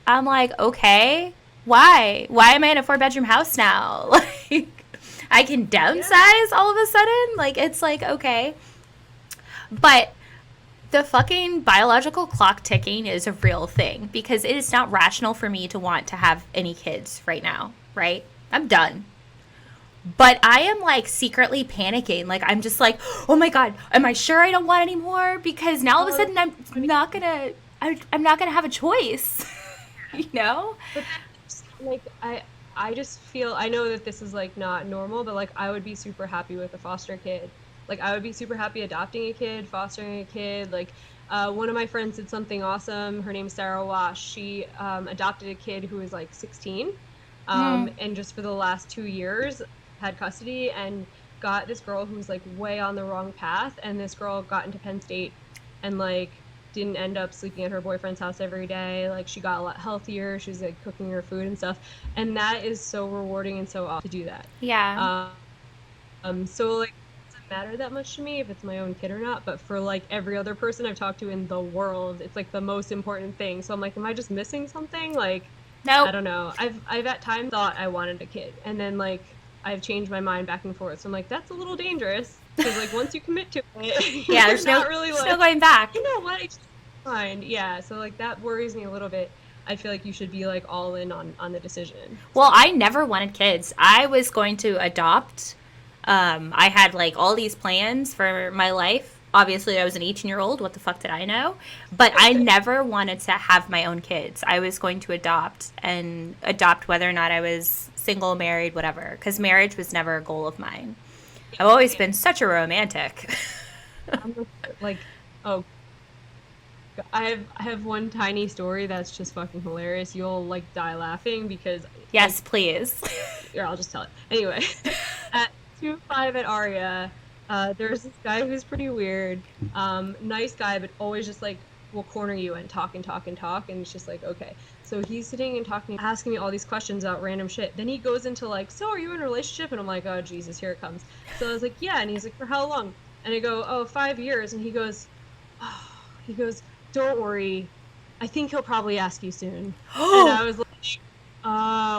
I'm like, okay, why? Why am I in a 4-bedroom house now? Like, I can downsize all of a sudden? Like, it's like, okay. But the fucking biological clock ticking is a real thing, because it is not rational for me to want to have any kids right now, right? I'm done. But I am, like, secretly panicking. Like, I'm just like, oh my God, am I sure I don't want any more? Because now all of a sudden I'm not gonna have a choice. You know? But like I just feel, I know that this is like not normal, but like I would be super happy with a foster kid. Like I would be super happy adopting a kid, fostering a kid. Like one of my friends did something awesome. Her name's Sarah Wash. She adopted a kid who was like 16, and just for the last 2 years had custody and got this girl who was like way on the wrong path. And this girl got into Penn State and like didn't end up sleeping at her boyfriend's house every day. Like she got a lot healthier. She was like cooking her food and stuff, and that is so rewarding and so awesome to do that. Yeah. So like it doesn't matter that much to me if it's my own kid or not, but for like every other person I've talked to in the world, it's like the most important thing. So I'm like, am I just missing something? Like, no, I don't know. I've at times thought I wanted a kid, and then like I've changed my mind back and forth. So I'm like, that's a little dangerous. Because like once you commit to it, yeah, there's no going back. You know what? It's fine. Yeah. So like that worries me a little bit. I feel like you should be like all in on the decision. Well, I never wanted kids. I was going to adopt. I had like all these plans for my life. Obviously, I was an 18-year-old. What the fuck did I know? But I never wanted to have my own kids. I was going to adopt whether or not I was single, married, whatever. Because marriage was never a goal of mine. I've always been such a romantic. Like, oh, I have one tiny story that's just fucking hilarious. You'll like die laughing because. Yes, like, please. Here, I'll just tell it. Anyway, at 2-5 at Aria, there's this guy who's pretty weird. Nice guy, but always just like will corner you and talk and talk and talk, and it's just like, okay. So he's sitting and talking, asking me all these questions about random shit. Then he goes into like, so are you in a relationship? And I'm like, oh Jesus, here it comes. So I was like, yeah. And he's like, for how long? And I go, oh, 5 years. And he goes, don't worry, I think he'll probably ask you soon. And I was like,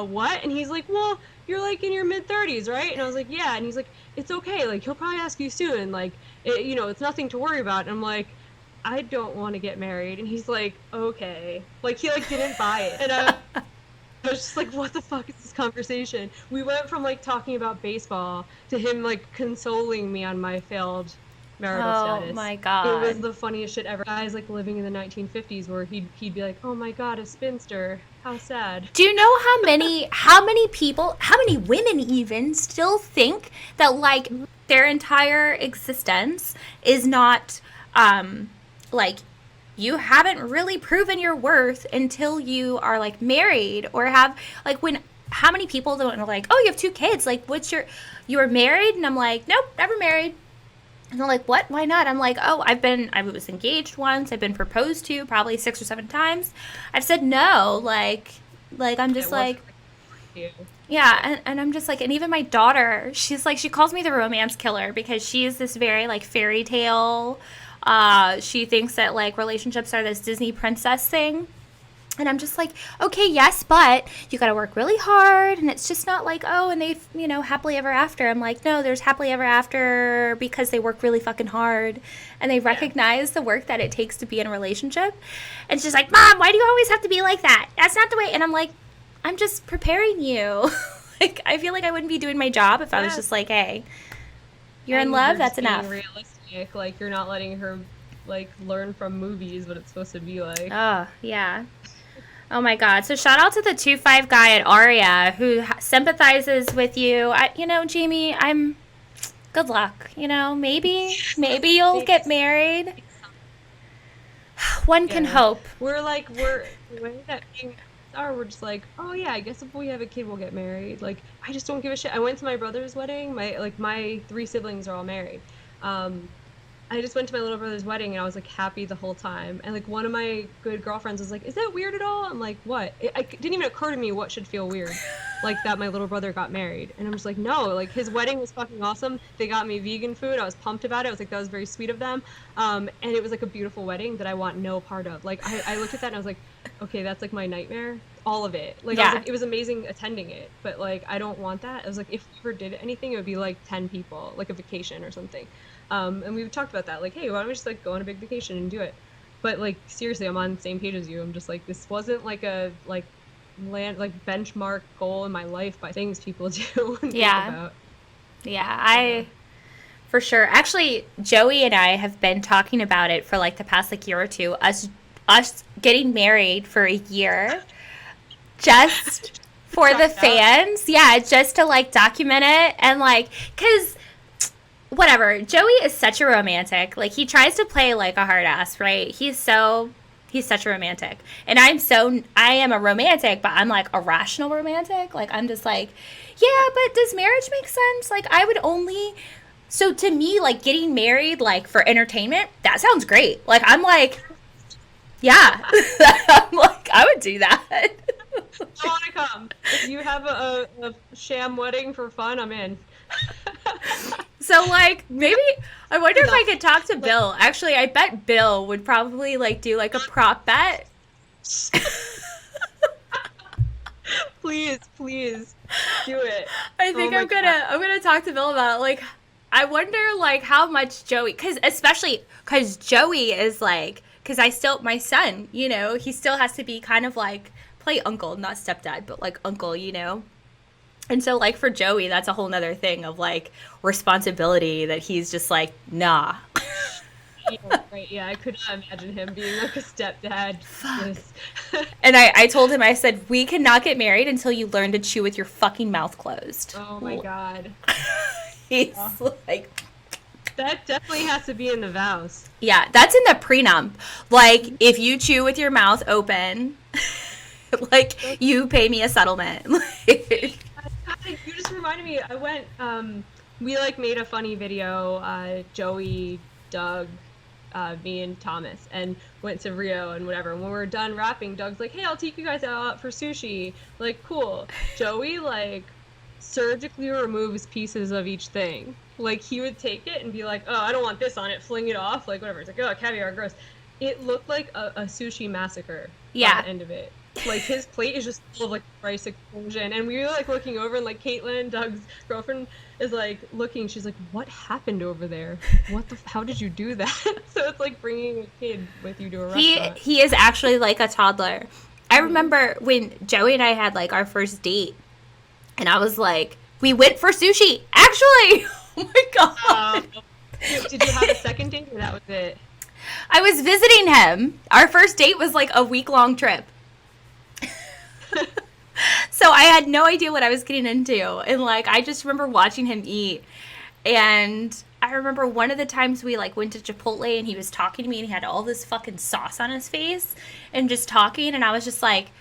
what? And he's like, well, you're like in your mid-30s, right? And I was like, yeah. And he's like, it's okay, like he'll probably ask you soon, like it's nothing to worry about. And I'm like, I don't want to get married. And he's like, okay. Like he like didn't buy it. And I was just like, what the fuck is this conversation? We went from like talking about baseball to him like consoling me on my failed marital status. Oh my God. It was the funniest shit ever. Guys like living in the 1950s where he'd be like, oh my God, a spinster. How sad. Do you know how many people, how many women even still think that like their entire existence is not like you haven't really proven your worth until you are like married or have like when how many people don't know like, oh, you have 2 kids, like you were married? And I'm like, nope, never married. And they're like, what? Why not? I'm like, oh, I was engaged once. I've been proposed to probably 6 or 7 times. I've said no. Like I'm just like, yeah. And I'm just like, and even my daughter, she's like, she calls me the romance killer because she's this very like fairy tale. She thinks that like relationships are this Disney princess thing. And I'm just like, okay, yes, but you got to work really hard. And it's just not like, oh, and they, happily ever after. I'm like, no, there's happily ever after because they work really fucking hard. And they recognize the work that it takes to be in a relationship. And she's like, Mom, why do you always have to be like that? That's not the way. And I'm like, I'm just preparing you. Like, I feel like I wouldn't be doing my job if I was just like, hey, you're in love, that's enough. Realistic. Like, you're not letting her, like, learn from movies what it's supposed to be like. Oh, yeah. Oh my God. So shout out to the 2-5 guy at Aria who sympathizes with you. Jamie, good luck. Maybe you'll get married. One can hope. We're just like, oh yeah, I guess if we have a kid, we'll get married. Like, I just don't give a shit. I went to my brother's wedding. My 3 siblings are all married. I just went to my little brother's wedding and I was like happy the whole time. And like one of my good girlfriends was like, is that weird at all? I'm like, what? It didn't even occur to me what should feel weird. Like that my little brother got married. And I'm just like, no, like his wedding was fucking awesome. They got me vegan food. I was pumped about it. I was like, that was very sweet of them. And it was like a beautiful wedding that I want no part of. Like I looked at that and I was like, okay, that's like my nightmare. All of it. Like, I was like, it was amazing attending it, but like, I don't want that. I was like, if we ever did anything, it would be like 10 people, like a vacation or something. And we've talked about that, like, hey, why don't we just like go on a big vacation and do it? But like, seriously, I'm on the same page as you. I'm just like, this wasn't like a benchmark goal in my life by things people do. And think about. Yeah, for sure. Actually, Joey and I have been talking about it for like the past like year or two. Us getting married for a year, just for the fans. Yeah, just to like document it and like, cause. Whatever. Joey is such a romantic. Like, he tries to play like a hard ass, right? He's such a romantic. And I am a romantic, but I'm like a rational romantic. Like, I'm just like, yeah, but does marriage make sense? Like, so to me, like, getting married, like, for entertainment, that sounds great. Like, I'm like, yeah. I'm like, I would do that. I want to come. If you have a sham wedding for fun, I'm in. So, like, maybe, I wonder if I could talk to Bill. Actually, I bet Bill would probably, like, do, like, a prop bet. Please, do it. I think I'm gonna talk to Bill about it. Like, I wonder, like, how much Joey, especially because Joey is, like, because my son, he still has to be kind of, like, play uncle, not stepdad, but, like, uncle, And so, like, for Joey, that's a whole nother thing of, like, responsibility that he's just like, nah. Yeah, I could not imagine him being, like, a stepdad. And I told him, I said, we cannot get married until you learn to chew with your fucking mouth closed. Oh, my God. He's like... That definitely has to be in the vows. Yeah, that's in the prenup. Like, if you chew with your mouth open, like, you pay me a settlement. You just reminded me. I went. We like made a funny video. Joey, Doug, me, and Thomas, and went to Rio and whatever. And when we were done rapping, Doug's like, "Hey, I'll take you guys out for sushi." Like, cool. Joey like surgically removes pieces of each thing. Like, he would take it and be like, "Oh, I don't want this on it." Fling it off. Like, whatever. It's like, "Oh, caviar, gross." It looked like a sushi massacre. Yeah. By the end of it. Like, his plate is just full of, like, rice explosion. And we were, like, looking over, and, like, Caitlin, Doug's girlfriend, is, like, looking. She's like, what happened over there? How did you do that? So it's, like, bringing a kid with you to a restaurant. He is actually, like, a toddler. I remember when Joey and I had, like, our first date, and I was like, we went for sushi. Actually! Oh, my God. Did you have a second date or that was it? I was visiting him. Our first date was like a week-long trip. So I had no idea what I was getting into. And like, I just remember watching him eat. And I remember one of the times we like went to Chipotle and he was talking to me and he had all this fucking sauce on his face and just talking. And I was just like,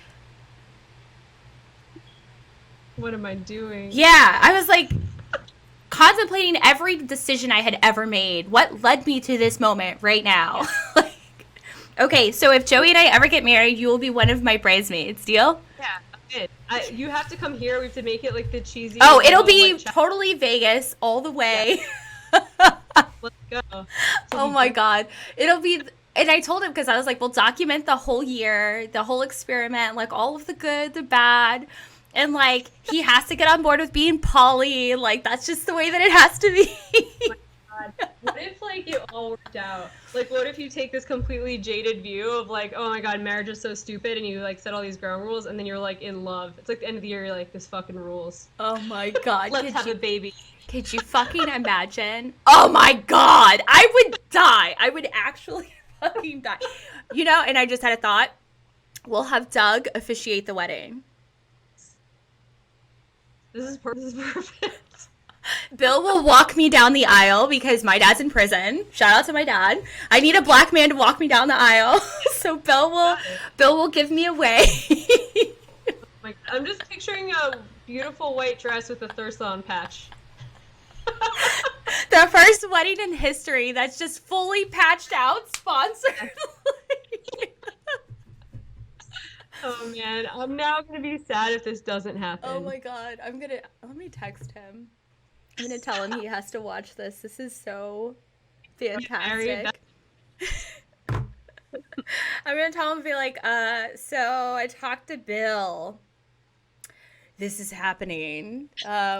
what am I doing? Yeah, I was like contemplating every decision I had ever made. What led me to this moment right now? Yeah. Like, okay, so if Joey and I ever get married, you will be one of my bridesmaids. Deal? Yeah, good. You have to come here. We have to make it like the cheesy. Oh, it'll be totally Vegas all the way. Yeah. Let's go. Oh my God. It'll be, and I told him because I was like, we'll document the whole year, the whole experiment, like all of the good, the bad. And, like, he has to get on board with being poly. Like, that's just the way that it has to be. Oh my God. What if, like, it all worked out? Like, what if you take this completely jaded view of, like, oh, my God, marriage is so stupid, and you, like, set all these ground rules, and then you're, like, in love. It's like the end of the year, you're like, this fucking rules. Oh, my God. Let's have a baby. Could you fucking imagine? Oh, my God. I would die. I would actually fucking die. You know, and I just had a thought. We'll have Doug officiate the wedding. This is perfect. Bill will walk me down the aisle because my dad's in prison. Shout out to my dad. I need a black man to walk me down the aisle. So Bill will give me away. Like, I'm just picturing a beautiful white dress with a Thurslon patch. The first wedding in history that's just fully patched out, sponsored. Oh man, I'm now gonna be sad if this doesn't happen. Oh my God, let me text him. I'm gonna tell him he has to watch this. This is so fantastic. I'm gonna tell him, be like, so I talked to Bill. This is happening.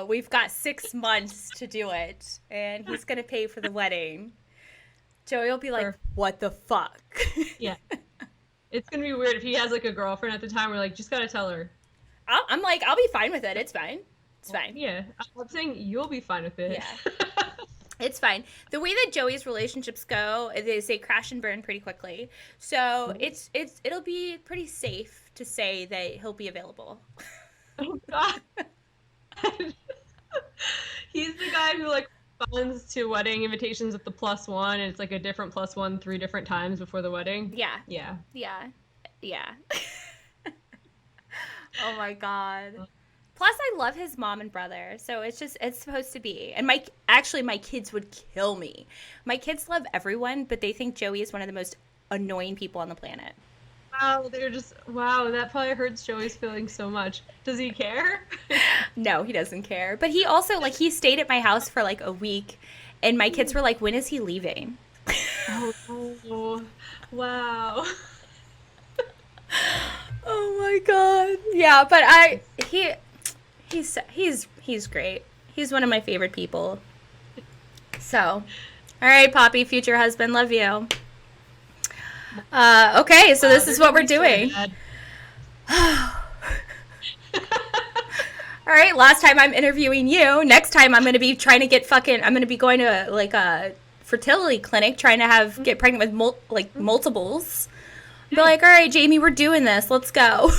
We've got 6 months to do it, and he's gonna pay for the wedding. Joey will be like, what the fuck? Yeah. It's gonna be weird if he has like a girlfriend at the time. We're like, just gotta tell her. I'm like, I'll be fine with it. It's fine. It's fine. Yeah, I'm saying you'll be fine with it. Yeah, it's fine. The way that Joey's relationships go is they crash and burn pretty quickly. So it'll be pretty safe to say that he'll be available. Oh God. He's the guy who like responds to wedding invitations with the +1, and it's like a different +1 3 different times before the wedding. Yeah. Yeah. Yeah. Yeah. Oh my God. Plus, I love his mom and brother, so it's supposed to be. And my kids would kill me. My kids love everyone, but they think Joey is one of the most annoying people on the planet. Wow, that probably hurts Joey's feelings so much. Does he care? No, he doesn't care. But he also, like, he stayed at my house for, like, a week, and my kids were like, when is he leaving? Oh, wow. Oh, my God. Yeah, but he's great. He's one of my favorite people. So, all right, Poppy, future husband, love you. Okay, so this is what we're doing. All right, last time I'm interviewing you. Next time I'm going to be trying to I'm going to be going to like a fertility clinic trying to get pregnant with multiples. Be like, all right, Jamie, we're doing this. Let's go.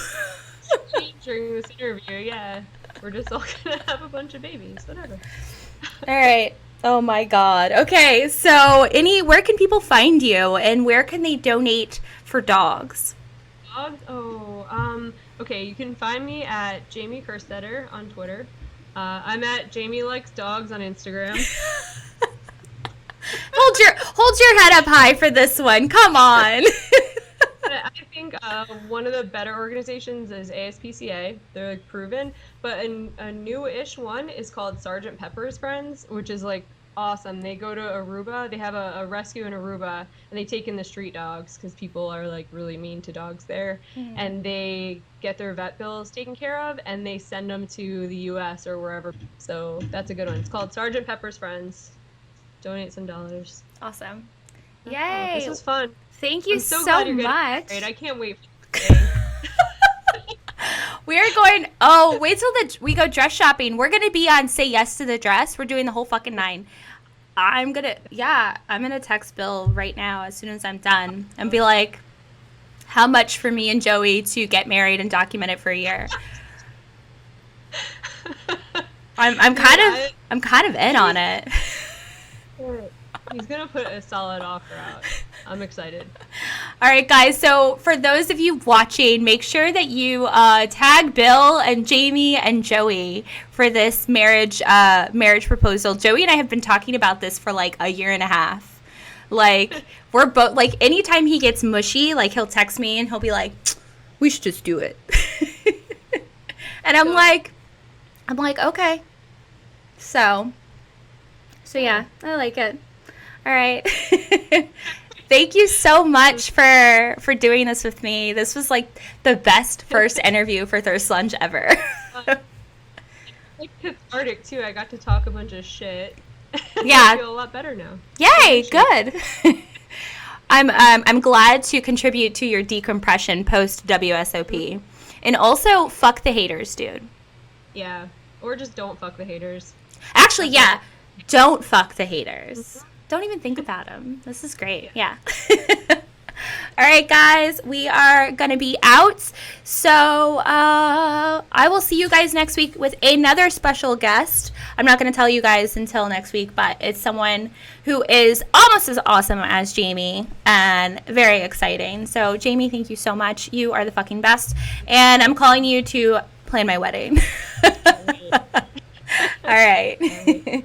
During this interview, yeah. We're just all going to have a bunch of babies, whatever. All right. Oh my God. Okay, so where can people find you, and where can they donate for dogs? Dogs? Okay, you can find me at Jamie Kerstetter on Twitter. I'm at Jamie Likes Dogs on Instagram. Hold your head up high for this one. Come on. I think one of the better organizations is ASPCA. They're like proven, but a new-ish one is called Sergeant Pepper's Friends, which is like awesome. They go to Aruba. They have a rescue in Aruba, and they take in the street dogs because people are like really mean to dogs there. Mm-hmm. And they get their vet bills taken care of, and they send them to the U.S. or wherever. So that's a good one. It's called Sergeant Pepper's Friends. Donate some dollars. Awesome. Yay! This was fun. Thank you so much. I can't wait for today. We're going, wait till we go dress shopping. We're going to be on Say Yes to the Dress. We're doing the whole fucking 9. I'm gonna text Bill right now as soon as I'm done and be like, how much for me and Joey to get married and document it for a year? I'm kind of in on it. He's gonna put a solid offer out. I'm excited. All right, guys. So for those of you watching, make sure that you tag Bill and Jamie and Joey for this marriage proposal. Joey and I have been talking about this for like a year and a half. Like we're both like, anytime he gets mushy, like he'll text me and he'll be like, "We should just do it." And I'm like, okay. So yeah, I like it. All right. Thank you so much for doing this with me. This was like the best first interview for Thirst Lunge ever. Like cathartic too. I got to talk a bunch of shit. Yeah. I feel a lot better now. Yay, good. I'm glad to contribute to your decompression post WSOP. And also fuck the haters, dude. Yeah. Or just don't fuck the haters. Actually, yeah. Don't fuck the haters. Don't even think about them. This is great. Yeah. All right, guys. We are going to be out. So I will see you guys next week with another special guest. I'm not going to tell you guys until next week, but it's someone who is almost as awesome as Jamie and very exciting. So, Jamie, thank you so much. You are the fucking best. And I'm calling you to plan my wedding. All right.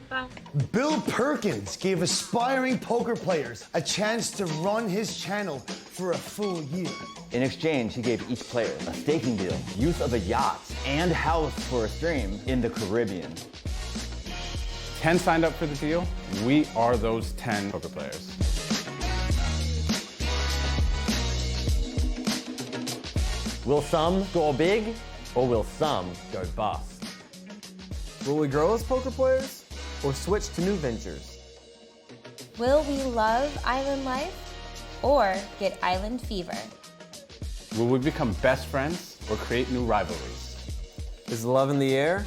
Bye. Bill Perkins gave aspiring poker players a chance to run his channel for a full year. In exchange, he gave each player a staking deal, use of a yacht, and house for a stream in the Caribbean. 10 signed up for the deal. We are those 10 poker players. Will some go big, or will some go bust? Will we grow as poker players, or switch to new ventures? Will we love island life or get island fever? Will we become best friends or create new rivalries? Is love in the air?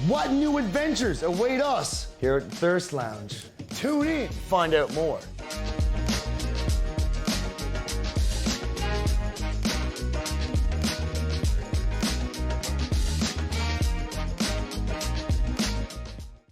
What new adventures await us here at Thirst Lounge? Tune in to find out more.